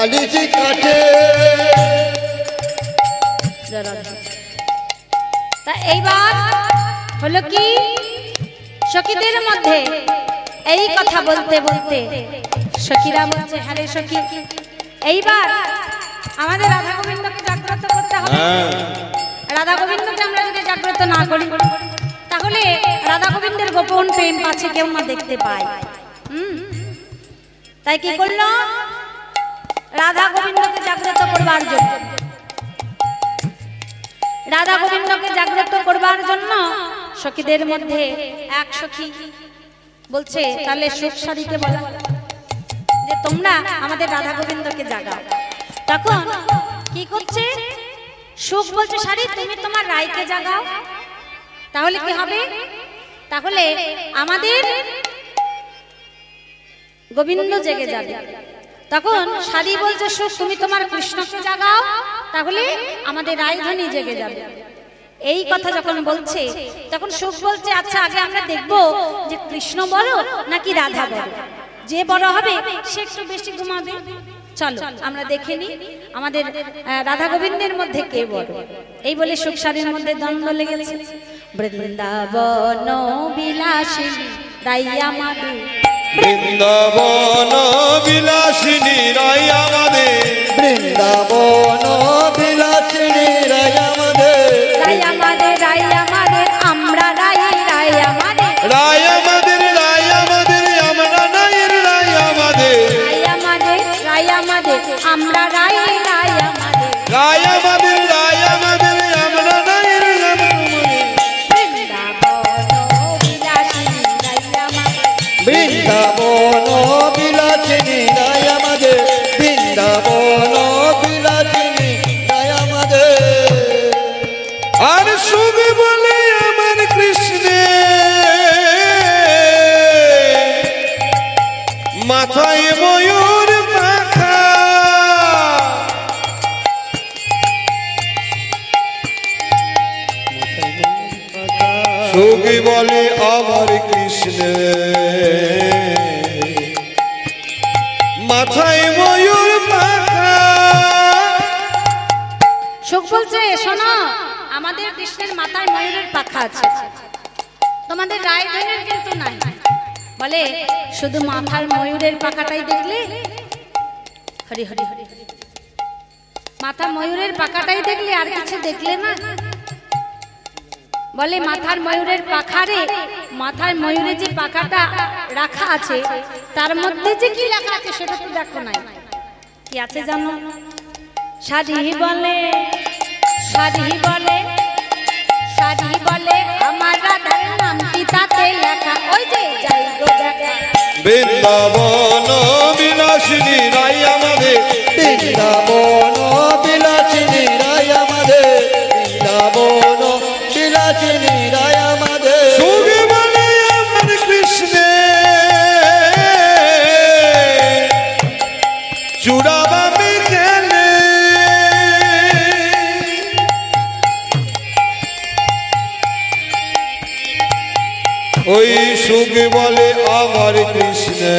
আলিশ কাটে। তা এইবার হলো কি, সখীদের মধ্যে এই কথা বলতে বলতে সখীরা বলছে, হ্যাঁ রে সখী, এইবার আমাদের রাধা গোবিন্দকে জাগ্রত করতে হবে। রাধা গোবিন্দকে আমরা যদি জাগ্রত না করি, তাহলে রাধা গোবিন্দের গোপন প্রেম পাছে কেউ না দেখতে পায়। তাই কি করলো? রাধা গোবিন্দকে জাগ্রত করবার জন্য, রাধা গোবিন্দকে জাগ্রত করবার জন্য সখীদের মধ্যে এক সখী বলছে, তাহলে সুখ সারিকে বলা যে তোমরা আমাদের রাধা গোবিন্দকে জাগাও। তখন কি করছে? সুখ বলছে, সারি তুমি তোমার রায়কে জাগাও। তাহলে কি হবে? তাহলে আমাদের গোবিন্দ জেগে যাবে। তখন সারি বলছে, সুখ তুমি তোমার কৃষ্ণকে জাগাও, তাহলে আমাদের রায়ধনী জেগে যাবে। এই কথা যখন বলছে, তখন সুখ বলছে, আচ্ছা আগে আমরা দেখবো যে কৃষ্ণ বড় নাকি রাধা বড়। যে বড় হবে সে একটু বেশি ঘুমাবে। চলো আমরা দেখে নি আমাদের রাধা গোবিন্দের মধ্যে কে বড়। এই বলে সুখ সারির মধ্যে দ্বন্দ্ব লেগেছে। বৃন্দাবন বিলাসিনী রাইয়া মাধু, বৃন্দাবন বিলাসিনী রাই আমাদের, বৃন্দাবন বিলাসিনী রাই আমাদের। রাই আমাদের, রাই আমাদের, আমরা রাই, রাই আমাদের, রাই আমাদের, রাই আমাদের, আমরা রায়ের রাই আমাদের। রাই আমাদের, রাই আমাদের, আমরা রাই, রাই আমাদের। রাই আমাদের, রাই আমাদের, আমরা রায়ের রাই আমাদের। বৃন্দাবন বিলাসিনী রাই আমাদের, বৃন্দাবন বিলাসিনী রাই আমাদের, বৃন্দাবন বিলাসিনী রাই আমাদের। আর সুখ বলে আমার কৃষ্ণে মাথায় ময়ূর পাখা, সুখ বলে আমার কৃষ্ণে মাথায় ময়ূর পাখা। সুখ বলছে, শোনো, আমাদের কৃষ্ণের মাথায় ময়ূরের পাখা আছে। তোমাদের রায়ধনের কিন্তু নাই। বলে শুধু মাথার ময়ূরের পাখাটাই দেখলে, হরি হরি হরি, মাথা ময়ূরের পাখাটাই দেখলে আর কিছু দেখলে না। বলে মাথার ময়ূরের পাখারে, মাথার ময়ূরে যে পাখাটা রাখা আছে তার মধ্যে যে কি লেখা আছে সেটা তো দেখো নাই। কি আছে জানো? সাধি বলে, সাধি বলে, সাধি বলে আমার রাধার নামটি তাতে লেখা। ওই যে যাই গো দেখা, বৃন্দাবন বিলাসিনী রাই আমাদের, বৃন্দাবন বিলাসিনী রাই আমাদের, বৃন্দাবন বিলাসিনী রাই আমাদের। সুখে বলে আমার কৃষ্ণে চূড়াবামে খেলে, ওই সুখ বলে আমার কৃষ্ণে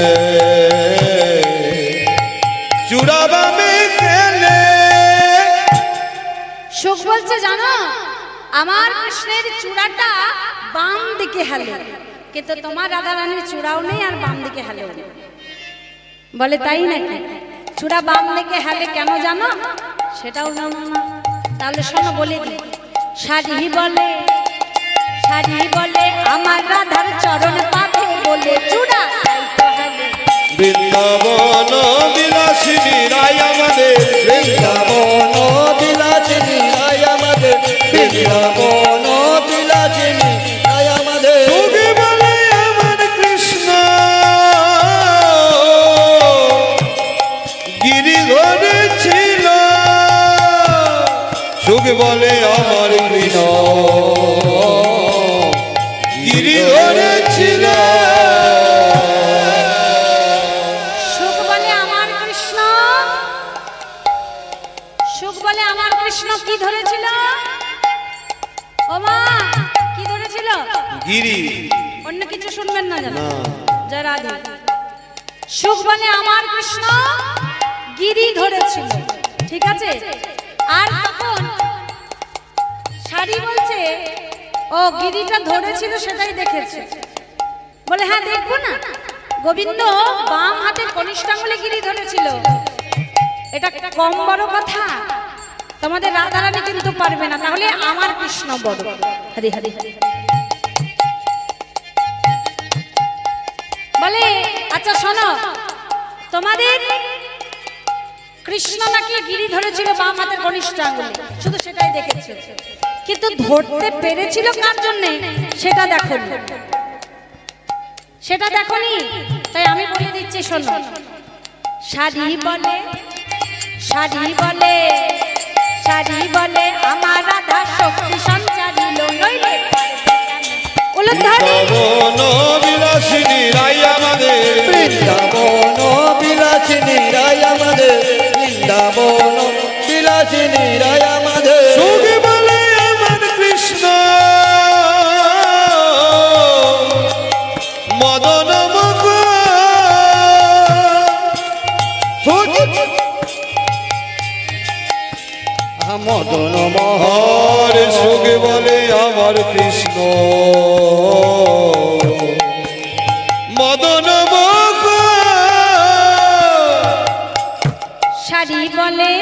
চূড়াবামে খেলে। সুখ বলছে জানো আমার কৃষ্ণের চূড়াটা বাম দিকে হেলে, কিন্তু তোমার রাধা রানীর চূড়াও নেই আর বাম দিকে হেলে। বলে তাই নাকি? চূড়া বাম দিকে হেলে কেন জানো? সেটাও জানো না? তাহলে শোনো বলে দিই। সাধি বলে, সাধি বলে আমার রাধার চরণ পাবে বলে চূড়া তাই তো হেলে। বৃন্দাবন বিলাসিনী রাই আমাদের, বৃন্দাবন বিলাসিনী রাই আমাদের, বৃন্দাবন বিলাসিনী রাই আমাদের। সুখে বলে আমার কৃষ্ণ গিরি ধরেছিল, সুখ বলে আমার কৃষ্ণ গিরি ধরেছিল। সুখ বলে আমার কৃষ্ণ, সুখ বলে আমার কৃষ্ণ কি ধরেছিল? ও মা কি ধরেছিল? গিরি, অন্য কিছু শুনবেন না জানো? জয় রাধে। সুখ বলে আমার কৃষ্ণ গিরি ধরেছিল, ঠিক আছে? আর তখন শাড়ি বলছে ও গিরিটা ধরেছিল সেটাই দেখেছে। বলে হ্যাঁ দেখবো না, গোবিন্দ বাম হাতের কনিষ্ঠাঙ্গুলে গিরি ধরেছিল, এটা কম বড় কথা? তোমাদের রাধারানী কিন্তু পারবে না, তাহলে আমার কৃষ্ণ বড়। হরি হরি হরি। বলে আচ্ছা শোনো, তোমাদের কৃষ্ণ নাকি গিরি ধরেছিল বাম হাতের কনিষ্ঠাঙ্গুলে, শুধু সেটাই দেখেছে, কিন্তু ধরতে পেরেছিল কার জন্য সেটা দেখোনি, সেটা দেখোনি। তাই আমি বলে দিচ্ছি শোনো। সাধি বলে, সাধি বলে, সাধি বলে আমার রাধা শক্তি সঞ্চারিল নইলে বৃন্দাবন বিলাসিনী রাই আমাদের, বৃন্দাবন বিলাসিনী রাই আমাদের, বৃন্দাবন বিলাসিনী রাই আমাদের। সুখে বলে আমার কৃষ্ণ মদন মুখ, মদন মহর সুখে বলে আমার কৃষ্ণ মদন মুখ। শাড়ি বলে,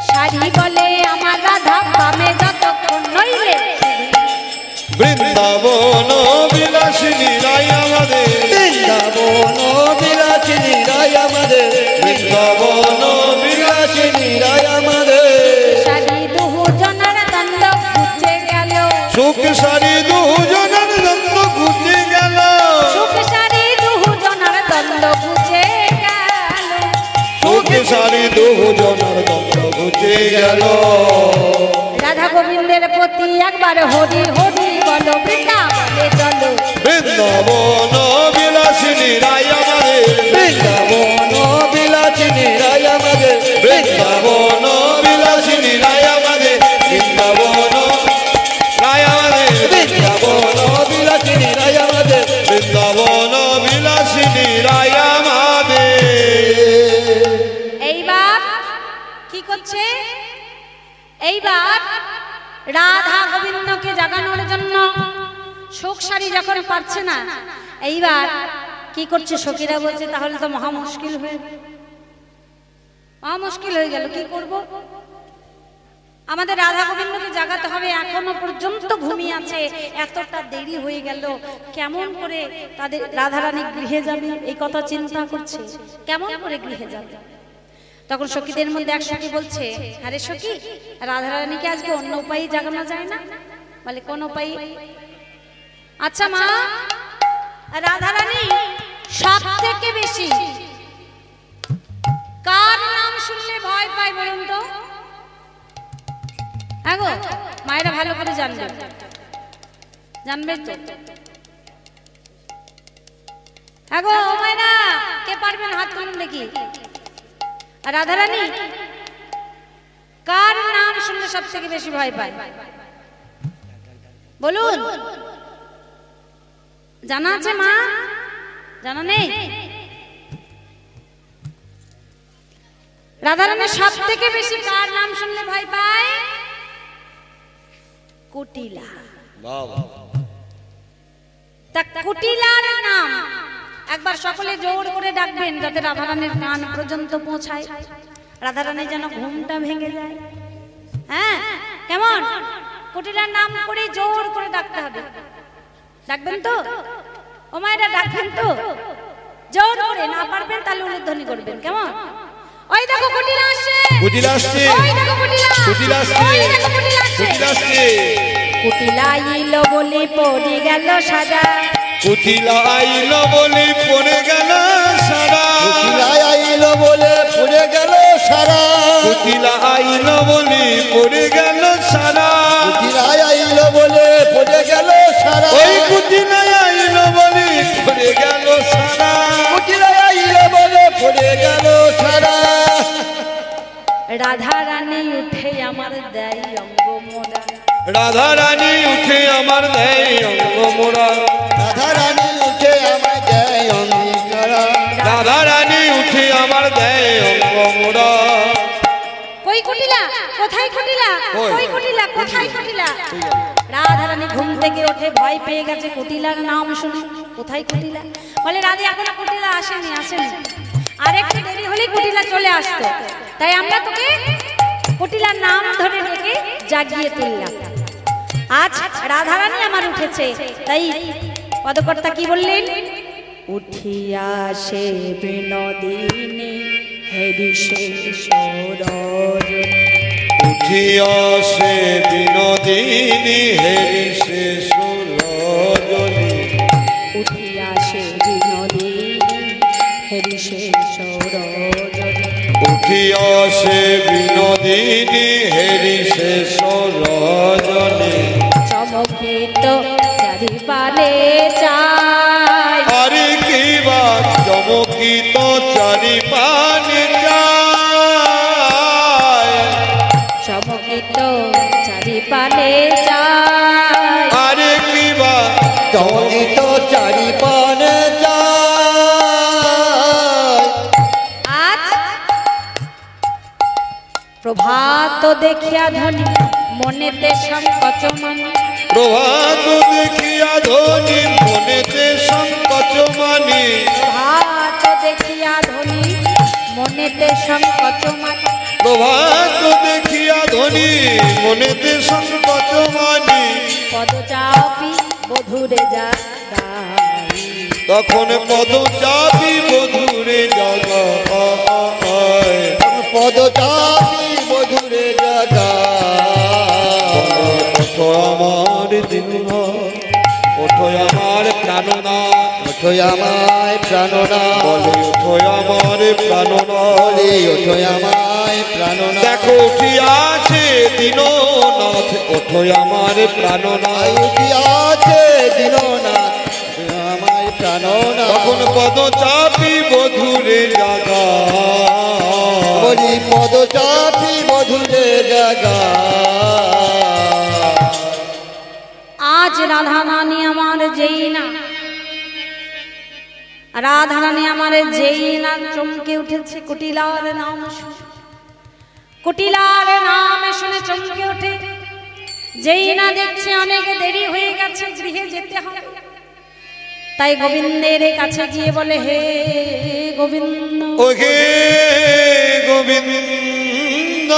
শাড়ি বলে আমার রাধা বামে যতক্ষণ নইলে বৃন্দাবন বিলাসিনী রাই আমাদের, বৃন্দাবন বিলাসিনী রাই আমাদের, বৃন্দাবন বিলাসিনী রাই আমাদের। শাড়ি দুহু জনার দণ্ড ঘুচে গেল, সুখ সারি দুজনের দ্বন্দ্ব ঘুচে গেল, সুখ শাড়ি দুহু জনার দণ্ড ঘুচে গেল, সুখ সারি দুজনের দ্বন্দ্ব ঘুচে গেল। রাধা গোবিন্দের প্রতি একবার হরি হরি বলো, বৃন্দাবনে চলো। বৃন্দাবন বিলাসিনী রাই আমাদের, বৃন্দাবন বিলাসিনী রাই আমাদের, বৃন্দাবন বিলাসিনী রাই আমাদের, বৃন্দাবন রাই আমাদের, বৃন্দাবন বিলাসিনী রাই আমাদের। বৃন্দাবন বিলাসিনী রাই আমাদের। এইবার কি করছে? এইবার রাধা গোবিন্দকে জাগানোর জন্য শোক শাড়ি যখন পারছে না, এইবার কি করছে সখীরা বলছে তাহলে তো মহা মুশকিল হয়ে গেল, কি করব? আমাদের রাধা গোবিন্দকে জাগাতে হবে, এখনো পর্যন্ত ঘুমিয়ে আছে, এতটা দেরি হয়ে গেল, কেমন করে তাদের রাধারানী গৃহে যাবে এই কথা চিন্তা করছে, কেমন করে গৃহে যাবে। তখন সখীদের মধ্যে এক সখী বলছে, আরে সখী, রাধারানীকে আজকে অন্য উপায়ে জাগানো যায় না? বলে কোন উপায়? আচ্ছা মা, রাধারানী সব থেকে বেশি কার নাম শুনলে ভয় পায় বলুন তো? আগো মায়েরা ভালো করে জানবে তো। আগো মায়েরা কে পারবেন হাত তুলুন দেখি। রাধারানী কার নাম শুনলে সব থেকে বেশি ভয় পায় বলুন? জানা আছে মা? জানা নেই? রাধারানী সব থেকে বেশি কার নাম শুনলে ভয় পায়? কুটিলা। তা কুটিলার নাম একবার সকলে জোর করে ডাকবেন, যাতে রাধারানীর কান পর্যন্ত পৌঁছায়, রাধারানী যেন ঘুমটা ভেঙে যায়। হ্যাঁ, কেমন? কুটিলার নাম করে জোর করে ডাকতে হবে। ডাকবেন তো ও মায়েরা? ডাকবেন তো জোর করে? না পারবেন তাহলে উলুধ্বনি করবেন। কেমন? ওই দেখো কুটিলা আসছে, কুটিলা আসছে, ওই দেখো কুটিলা, কুটিলা আসছে, ওই দেখো কুটিলা আসছে, কুটিলা আসছে। কুটিলা আইলো বলে পড়ে গেল সাদা, কুটিলা আইলো বলে পড়ে গেল সারা, কুটিলা আইলো বলে পড়ে গেল সারা, কুটিলা আইলো বলে পড়ে গেল সারা, কুটিলা আইলো বলে পড়ে গেল সারা, ওই কুটিলা আইলো বলে পড়ে গেল সারা, কুটিলা আইলো বলে পড়ে গেল সারা। রাধারানী উঠে আমার দেয় অঙ্গ মোড়া, রাধারানী উঠে আমার দেয় অঙ্গ মোড়া, রাধারানী উঠে আমার দেয় অঙ্গীকারা, রাধারানী উঠে আমার দেয় অঙ্গ মোড়া। কই কুটিলা? কোথায় কুটিলা? কই কুটিলা? কোথায় কুটিলা? রাধারানী ঘুম থেকে ওঠে, ভয় পেয়ে গেছে কুটিলার নাম শুনে। কোথায় কুটিলা? বলে রাধে এখনো কুটিলা আসেনি, আর একটু দেরি হলেই কুটিলা চলে আসতো, তাই আমরা তোকে কুটিলার নাম ধরে ডেকে জাগিয়ে তুললাম। আজ রাধারানী আমার উঠেছে, তাই পদকর্তা কি বললেন? উঠিয়া সে বিনোদিনী হেরিষে সরোজ, উঠিয়া সে বিনোদিনী হেরিষে সুরজনী, উঠিয়া সে বিনোদিনী হেরিষে সরোজ, উঠিয়া সে বিনোদিনী হেরিষে সরোজনী, চমকিত চারিপালে চাই, আরে কি বা চমকিত চারিপানে যায়, চমকিত চারিপালে চাই, আরে কি বা চমকিত চারিপানে যায়। আজ প্রভাত দেখিয়া ধ্বনি মনেতে সংকোচ মানে, প্রভাত দেখিয়া ধ্বনি মনেতে সংকোচ মানি, প্রভাত দেখিয়া ধ্বনি মনেতে সংকোচ মানে, প্রভাত দেখিয়া ধ্বনি মনেতে সংকোচ মানি, পদচাপি বধুরে যা তখন পদ চাপি বধুরে জাগায়, পদচাপি বধুরে জাগায়। ওঠো আমার দিননাথ, ওঠো আমার প্রাণনাথ, ওঠো আমায় প্রাণনাথ, বলে ওঠো আমার প্রাণনাথ, বলি ওঠো আমায় প্রাণনাথ। দেখো উঠিয়াছে দীননাথ, ওঠো আমার প্রাণনাথ, উঠিয়াছে দীননাথ, আমায় প্রাণনাথ। তখন পদ চাপি বধুরে জাগায়, বলি পদচাপি বধুরে জাগায়। আজ রাধারানী আমার যেই না, রাধারানী আমার যেই না চমকে উঠেছে কুটিলার নাম শুনে, কুটিলার নাম শুনে চমকে ওঠে। যেই না দেখছে অনেক দেরি হয়ে গেছে, গৃহে যেতে হবে, তাই গোবিন্দের কাছে গিয়ে বলে, হে গোবিন্দ, ওহে গোবিন্দ,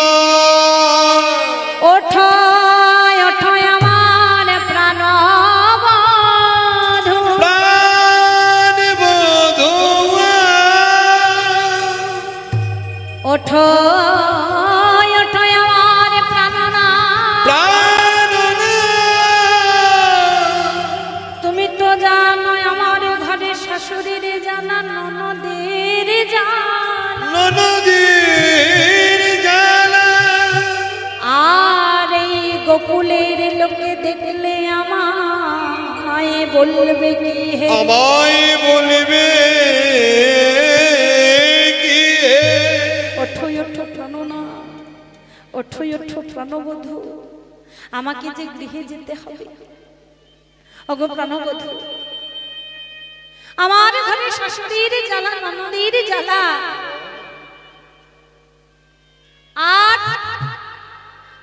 ওঠো ওঠো আমার প্রাণ বধূ, প্রাণ বধূ, ওঠো ওঠো আমার প্রাণনা, তুমি তো জানো আমার ঘরে শাশুড়ির জানা, ননদের জানা, ননদের জানা, আর এই গোকুলের লোকে দেখলে আমায় বলবে কি হে, আমায় বলবে কি হে। ওঠো ওঠো প্রাণনা, ওঠো ওঠো প্রাণবধূ, আমাকে যে গৃহে যেতে হবে। ওগো প্রাণবধূ, আমার ঘরে শাশুড়ির জ্বালা, ননদের জ্বালা,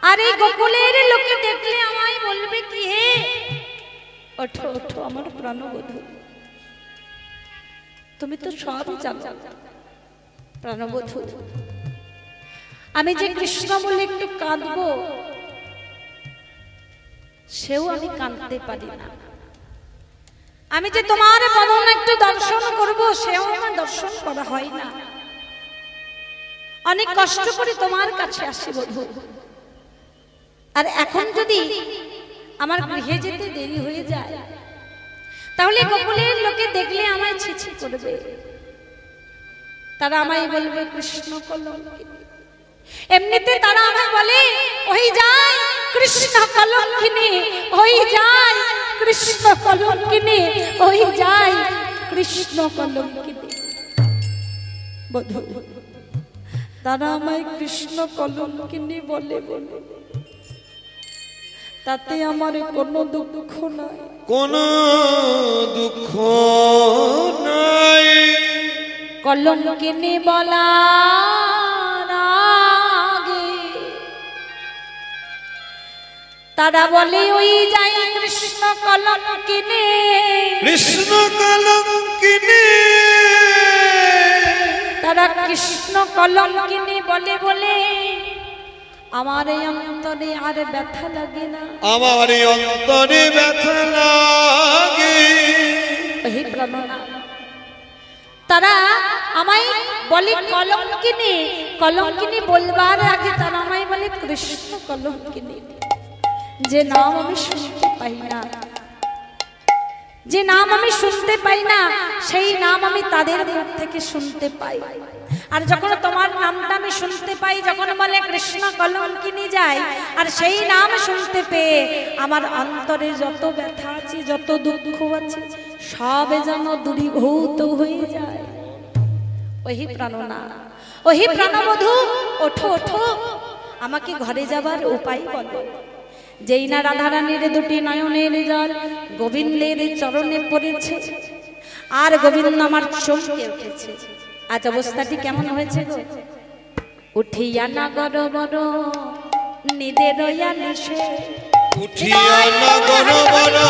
আর এই গোকুলের লোকে দেখলে আমায় বলবে কি হে। ওঠো ওঠো আমার প্রাণবধূ, তুমি তো সবই জানো প্রাণবধূ, আমি যে কৃষ্ণ বলে একটু কাঁদবো, সেও আমি কাঁদতে পারি না। আমি যে তোমার বদন একটু দর্শন করব, সেও আমার দর্শন করা হয় না। অনেক কষ্ট করে তোমার কাছে আসি বধূ, আর এখন যদি আমার গৃহে যেতে দেরি হয়ে যায়, তাহলে গোকুলের লোকে দেখলে আমায় ছিছি করবে, তারা আমায় বলবে কৃষ্ণ কলঙ্কিনী। এমনিতে তারা আমায় বলে, ওই যায় কৃষ্ণ কলঙ্কিনী, ওই যায় কৃষ্ণ কলঙ্কিনী, ওই যায় কৃষ্ণ কলঙ্কিনী। বধূ, তারা আমায় কৃষ্ণ কলঙ্কিনী বলে বলে, তাতে আমার কোনো দুঃখ নাই, কোনো দুঃখ নাই। কলঙ্কিনী বলার আগে তারা বলে, ওই যাই কৃষ্ণ কলঙ্কিনী, কৃষ্ণ কলঙ্কিনী, তারা কৃষ্ণ কলঙ্কিনী বলে বলে আমার এই অন্তরে আর ব্যথা লাগে না, আমার অন্তরে ব্যথা লাগে। এই প্রাণনা, তারা আমায় বলে কলঙ্কিনী, কলঙ্কিনী বলবার আগে তারা আমায় বলে কৃষ্ণ কলঙ্কিনী। যে নাম আমি শুনতে পাই না, যে নাম আমি শুনতে পাই না, সেই নাম আমি তাদের মুখ থেকে শুনতে পাই। আর যখন তোমার নামটা আমি শুনতে পাই, যখন বলে কৃষ্ণ কলঙ্কিনী যায়, আর সেই নাম শুনতে পেয়ে আমার অন্তরে যত ব্যথা আছে, যত দুঃখ আছে, সব যেন দূরীভূত হয়ে যায়। ওহি প্রাণনা, ওহি প্রাণবধূ, ওঠো ওঠো, আমাকে ঘরে যাবার উপায় বলো। যেই না রাধারানীর দুটি নয়নের জল গোবিন্দের চরণে পড়েছে, আর গোবিন্দ আমার চমকে উঠেছে। আজ অবস্থাটি কেমন হয়েছে গো? উঠিয়া না গর বড় নিদের আলিশে, উঠিয়া না গর বড়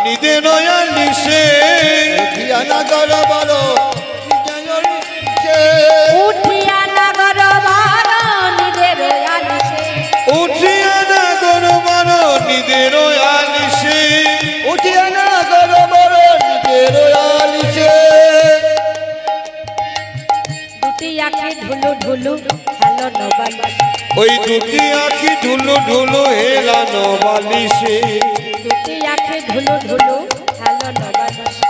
নিদের আলিশে, উঠিয়া না গর বড় উঠিয়া না গর বড় নিদের আলিশে, উঠিয়া না গর বড় নিদের আলিশে, উঠিয়া না গর বড় নিদের আলিশে। দুটি আঁখি ঢুলু ঢুলু খেলো নবালিশে, ওই দুটি আঁখি ঢুলু ঢুলু হেলানো বালিশে, দুটি আঁখি ঢুলু ঢুলু খেলো নবালিশে,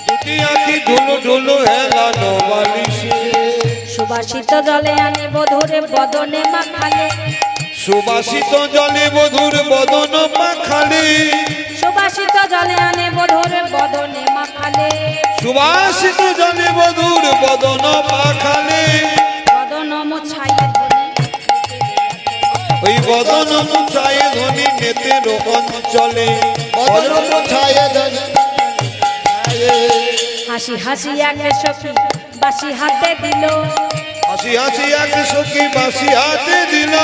দুটি আঁখি ঢুলু ঢুলু হেলানো বালিশে। সুবাসিত জলে আনি বধুরে বদনে মাখালে, সুবাসিত জলে বধুর বদন মাখালে, সুবাসিত জলে আনে বধুরে বদনে মাখালে, সুবাসিত জলে বধুর বদন মাখালে, বদন মোছাইয়ে ধরি ওই বদন মুছায় ধ্বনি নেতের অঞ্চলে, বদন মুছায় ধনি হাসি হাসি এক সখী বাসি হাতে দিল, হাসি হাসি এক সখী বাসি হাতে দিল,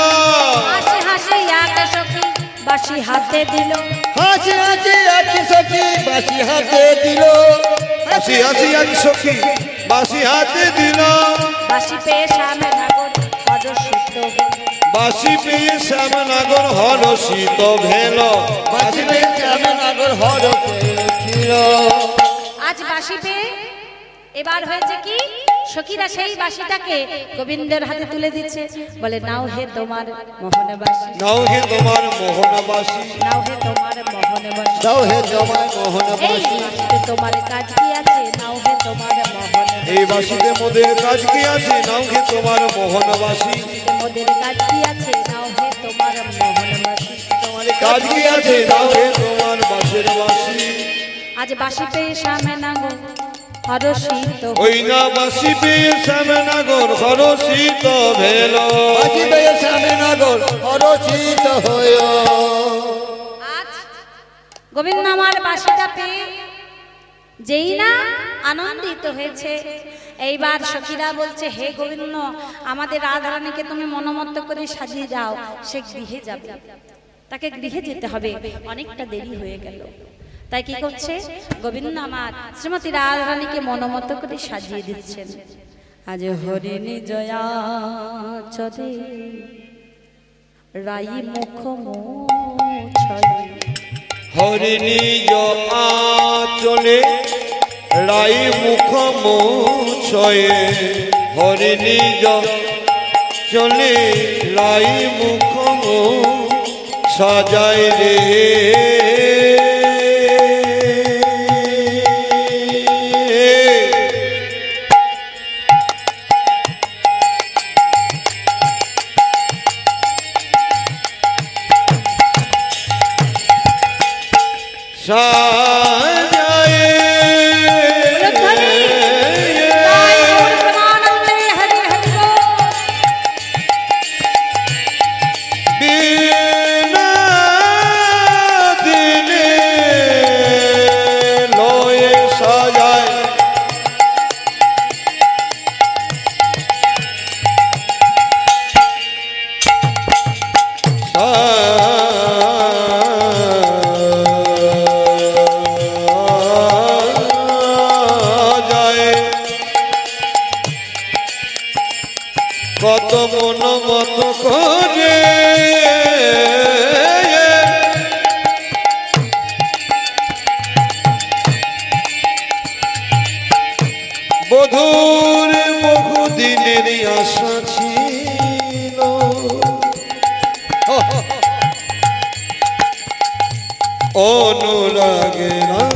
হাসি হাসি এক সখী বাঁশি হাতে দিল হাসি হাসি আছি সখী বাসি হাতে দিল হাসি হাসি আজ সখী বাসি হাতে দিল বাঁশি পেয়ে শ্যামে নাগর হরষিত বাসি পেয়ে শ্যামনগর হরষিত ভেল বাসি পেয়ে শ্যামনগর হরষিত। আজ বাঁশি পেয়ে এবার হয়েছে কি সখীরা সেই বাঁশিটাকে গোবিন্দের হাতে তুলে দিচ্ছে বলে নাও হে তোমার মোহনে বাঁশি নাও হে তোমার মোহন বাসি নাও হে তোমার মোহনে বাঁশি দাও হে জমায় মোহন এই বাসি বাঁশিতে তোমার কাজ কি আছে নাও হে তোমার মোহনে এই বাসিতে মোদের কাজ কি আছে নাও হে তোমার মোহন বাসি মোদের কাজ কি আছে নাও হে তোমার মোহনে বাঁশি কাজ কি আছে নাও হে তোমার বাসের বাসি আজ বাঁশি পেয়ে শ্যামে নাগর হরষিত ওই না বাসি পেয়ে শ্যামনগর হরষিত ভেল বাসি পেয়ে শ্যামনগর হরষিত হয়। আজ গোবিন্দ আমার বাঁশিটা পেয়ে যেই না আনন্দিত হয়েছে এইবার সখীরা বলছে হে গোবিন্দ আমাদের রাধারানীকে তুমি মনোমত্ত করে সাজিয়ে দাও সে গৃহে যাবে তাকে গৃহে যেতে হবে অনেকটা দেরি হয়ে গেল তাই কি করছে গোবিন্দ আমার শ্রীমতী রাধারানীকে মনোমত করে সাজিয়ে দিচ্ছেন আজ হরিণী জয়া চলে রাই মুখ মোছলে হরিণী আচলে রাই মুখ মোছয়ে হরিণী চলে রাই মুখ সাজায় রে কত মন মত করে বধুর বহুদিনের আশা ছিল অনুরাগে রাগ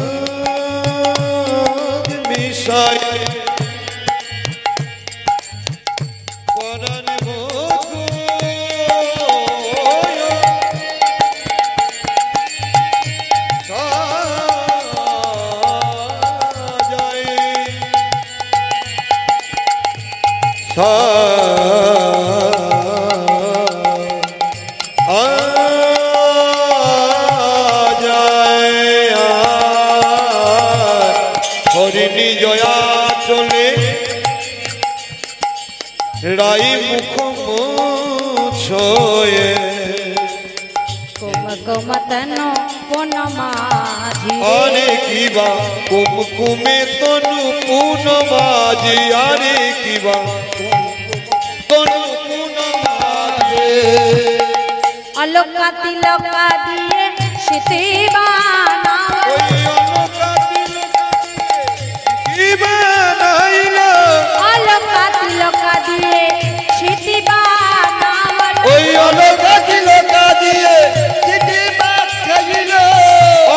মিশায় হরিণী জয়া চলে রাই মুখ মোছয়ে কুমকুমতন পুনমাঝি আরে কিবা কুমকুমে তনু পুনমাঝি আরে কিবা তনু পুনমাঝি অলকা তিলকা দিয়ে শীতে বানাও ওই অলকা তিলকা কি বানাইলো অলকা তিলকা দিয়ে শীতে বানাও ওই অলকা তিলকা দিয়ে চিঠি বাত খাইল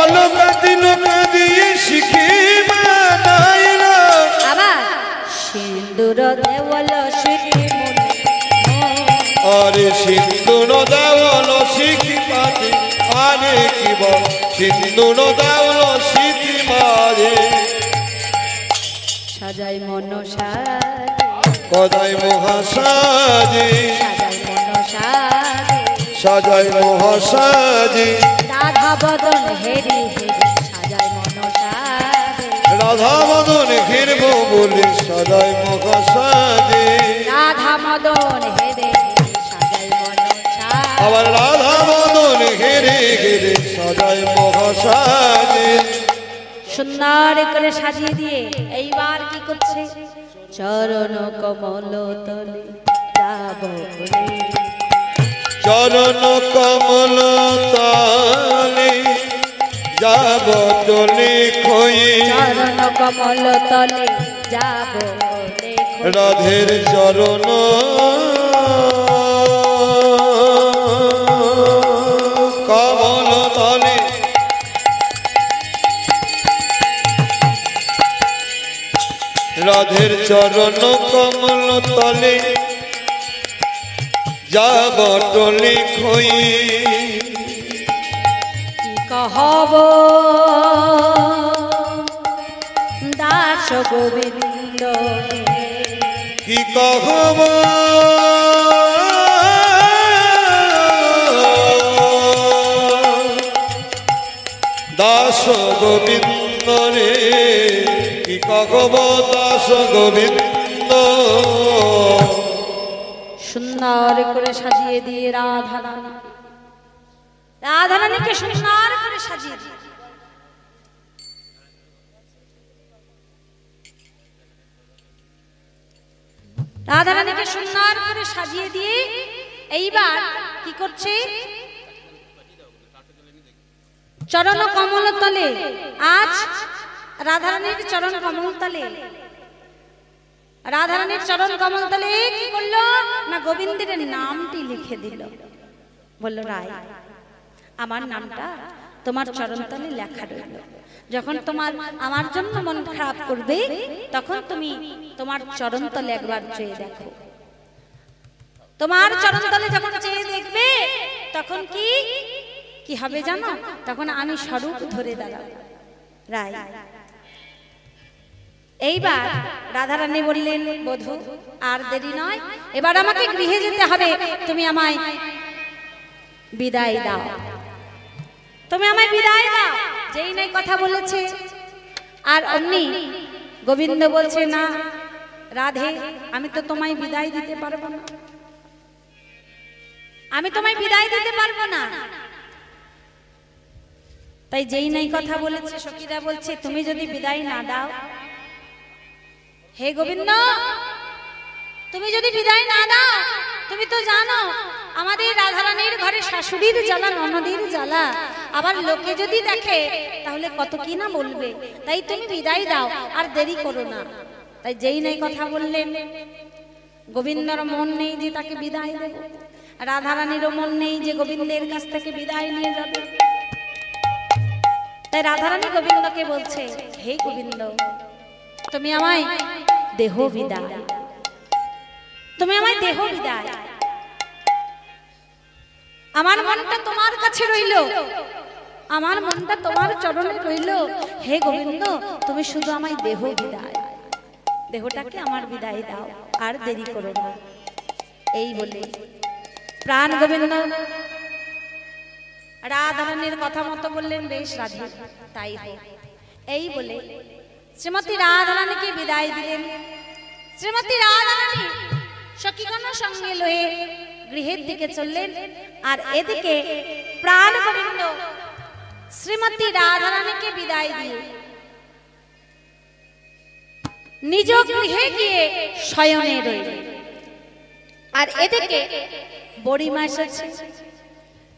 অলকা তিলকা দিয়ে শিখি বানাইলো আবার সিন্দুর দেওয়াল শীতে মনে আরে সিন্দুর দেওয়াল শিখি পাতি আরে কিবা সিন্দুর দেওয়াল শিখি মারে সাজাই মনসা কদাই মহাসাজি সাজাই মহাসাজি রাধা বদন হেরি হেরি সাজাই মনসা রাধা মদন ঘিরব বলে সাজাই মহাসাজি রাধা মদন হেরে হেরি সাজাই মনসা আবার রাধা মদন ঘিরে ঘিরে সাজায় মহাসাজে সুন্দর করে সাজিয়ে দিয়ে এইবার কি করছে চরণ কমল তলে যাব বলে চরণ কমল তলে যাব চলে খয়ে চরণ কমল তলে যাব বলে রাধের চরণ কমল তলে রাধের চরণ কমল তলে যাব টলে খই কি কহব দাস গোবিন্দ কি কহব দাস গোবিন্দ রে কি কহব দাস গোবিন্দ সুন্দর করে সাজিয়ে দিয়ে রাধারানীকে সুন্দর করে সাজিয়ে দিয়ে রাধারানীকে সুন্দর করে সাজিয়ে দিয়ে এইবার কি করছে চরণ কমল তলে আজ রাধারানীর চরণ কমল তলে রাধারানীর চরণ কমল তলে কি করলো না গোবিন্দের নামটি লিখে দিল বলল রায় আমার নামটা তোমার চরণ তলে লেখা রইল যখন তোমার আমার জন্য মন খারাপ করবে তখন তুমি তোমার চরণ তলে একবার চেয়ে দেখো তোমার চরণ তলে যখন চেয়ে দেখবে তখন কি কি হবে জানো তখন আমি স্বরূপ ধরে দাঁড়াবো রায় এইবার রাধারানী বললেন বধূ আর দেরি নয় এবার আমাকে গৃহে যেতে হবে তুমি আমায় বিদায় দাও তুমি আমায় বিদায় দাও যেই নাই কথা বলেছে আর অমনি গোবিন্দ বলছে না রাধে আমি তো তোমায় বিদায় দিতে পারবো না আমি তোমায় বিদায় দিতে পারবো না তাই যেই নাই কথা বলেছে সখীরা বলছে তুমি যদি বিদায় না দাও হে গোবিন্দ তুমি যদি বিদায় না দাও তুমি তো জানো আমাদের রাধারানীর ঘরে শাশুড়ির জ্বালা ননদের জ্বালা আবার লোকে যদি দেখে তাহলে কত কি না বলবে তাই তুমি বিদায় দাও আর দেরি করো না তাই যেই নাই কথা বললেন গোবিন্দর মন নেই যে তাকে বিদায় দেব রাধারানীরও মন নেই যে গোবিন্দের কাছ থেকে বিদায় নিয়ে যাবে তাই রাধারানী গোবিন্দকে বলছে হে গোবিন্দ তুমি আমায় দেহ বিদায় তুমি আমায় দেহ বিদায় আমার মনটা তোমার কাছে রইল আমার মনটা তোমার চরণে রইল হে গোবিন্দ তুমি শুধু আমায় দেহ বিদায় দেহটাকে আমার বিদায় দাও আর দেরি করো না এই বলে প্রাণ গোবিন্দ রাধারানীর কথা মতো বললেন বেশ রাধে তাই হোক এই বলে শ্রীমতী রাধারানীকে বিদায় দিলেন শ্রীমতী রাধারানী সখীগণ সঙ্গে লয়ে গৃহের দিকে চললেন আর এদিকে প্রাণ গোবিন্দ শ্রীমতী রাধারানীকে বিদায় দিয়ে নিজ গৃহে গিয়ে শয়নে রইল আর এদিকে বড়িমা এসেছে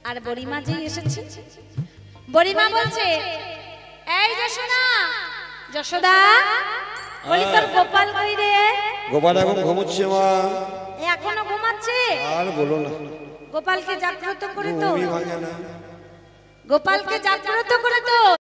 আর বড়িমা যে এসেছে বড়িমা বলছে এই যশোদা যশোদা বলি তোর গোপাল কই রে গোপাল এখন ঘুমোচ্ছে মা এখনো ঘুমাচ্ছে আর বলো না গোপালকে জাগ্রত করে তো ঘুমই ভাঙে না গোপালকে জাগ্রত করে তো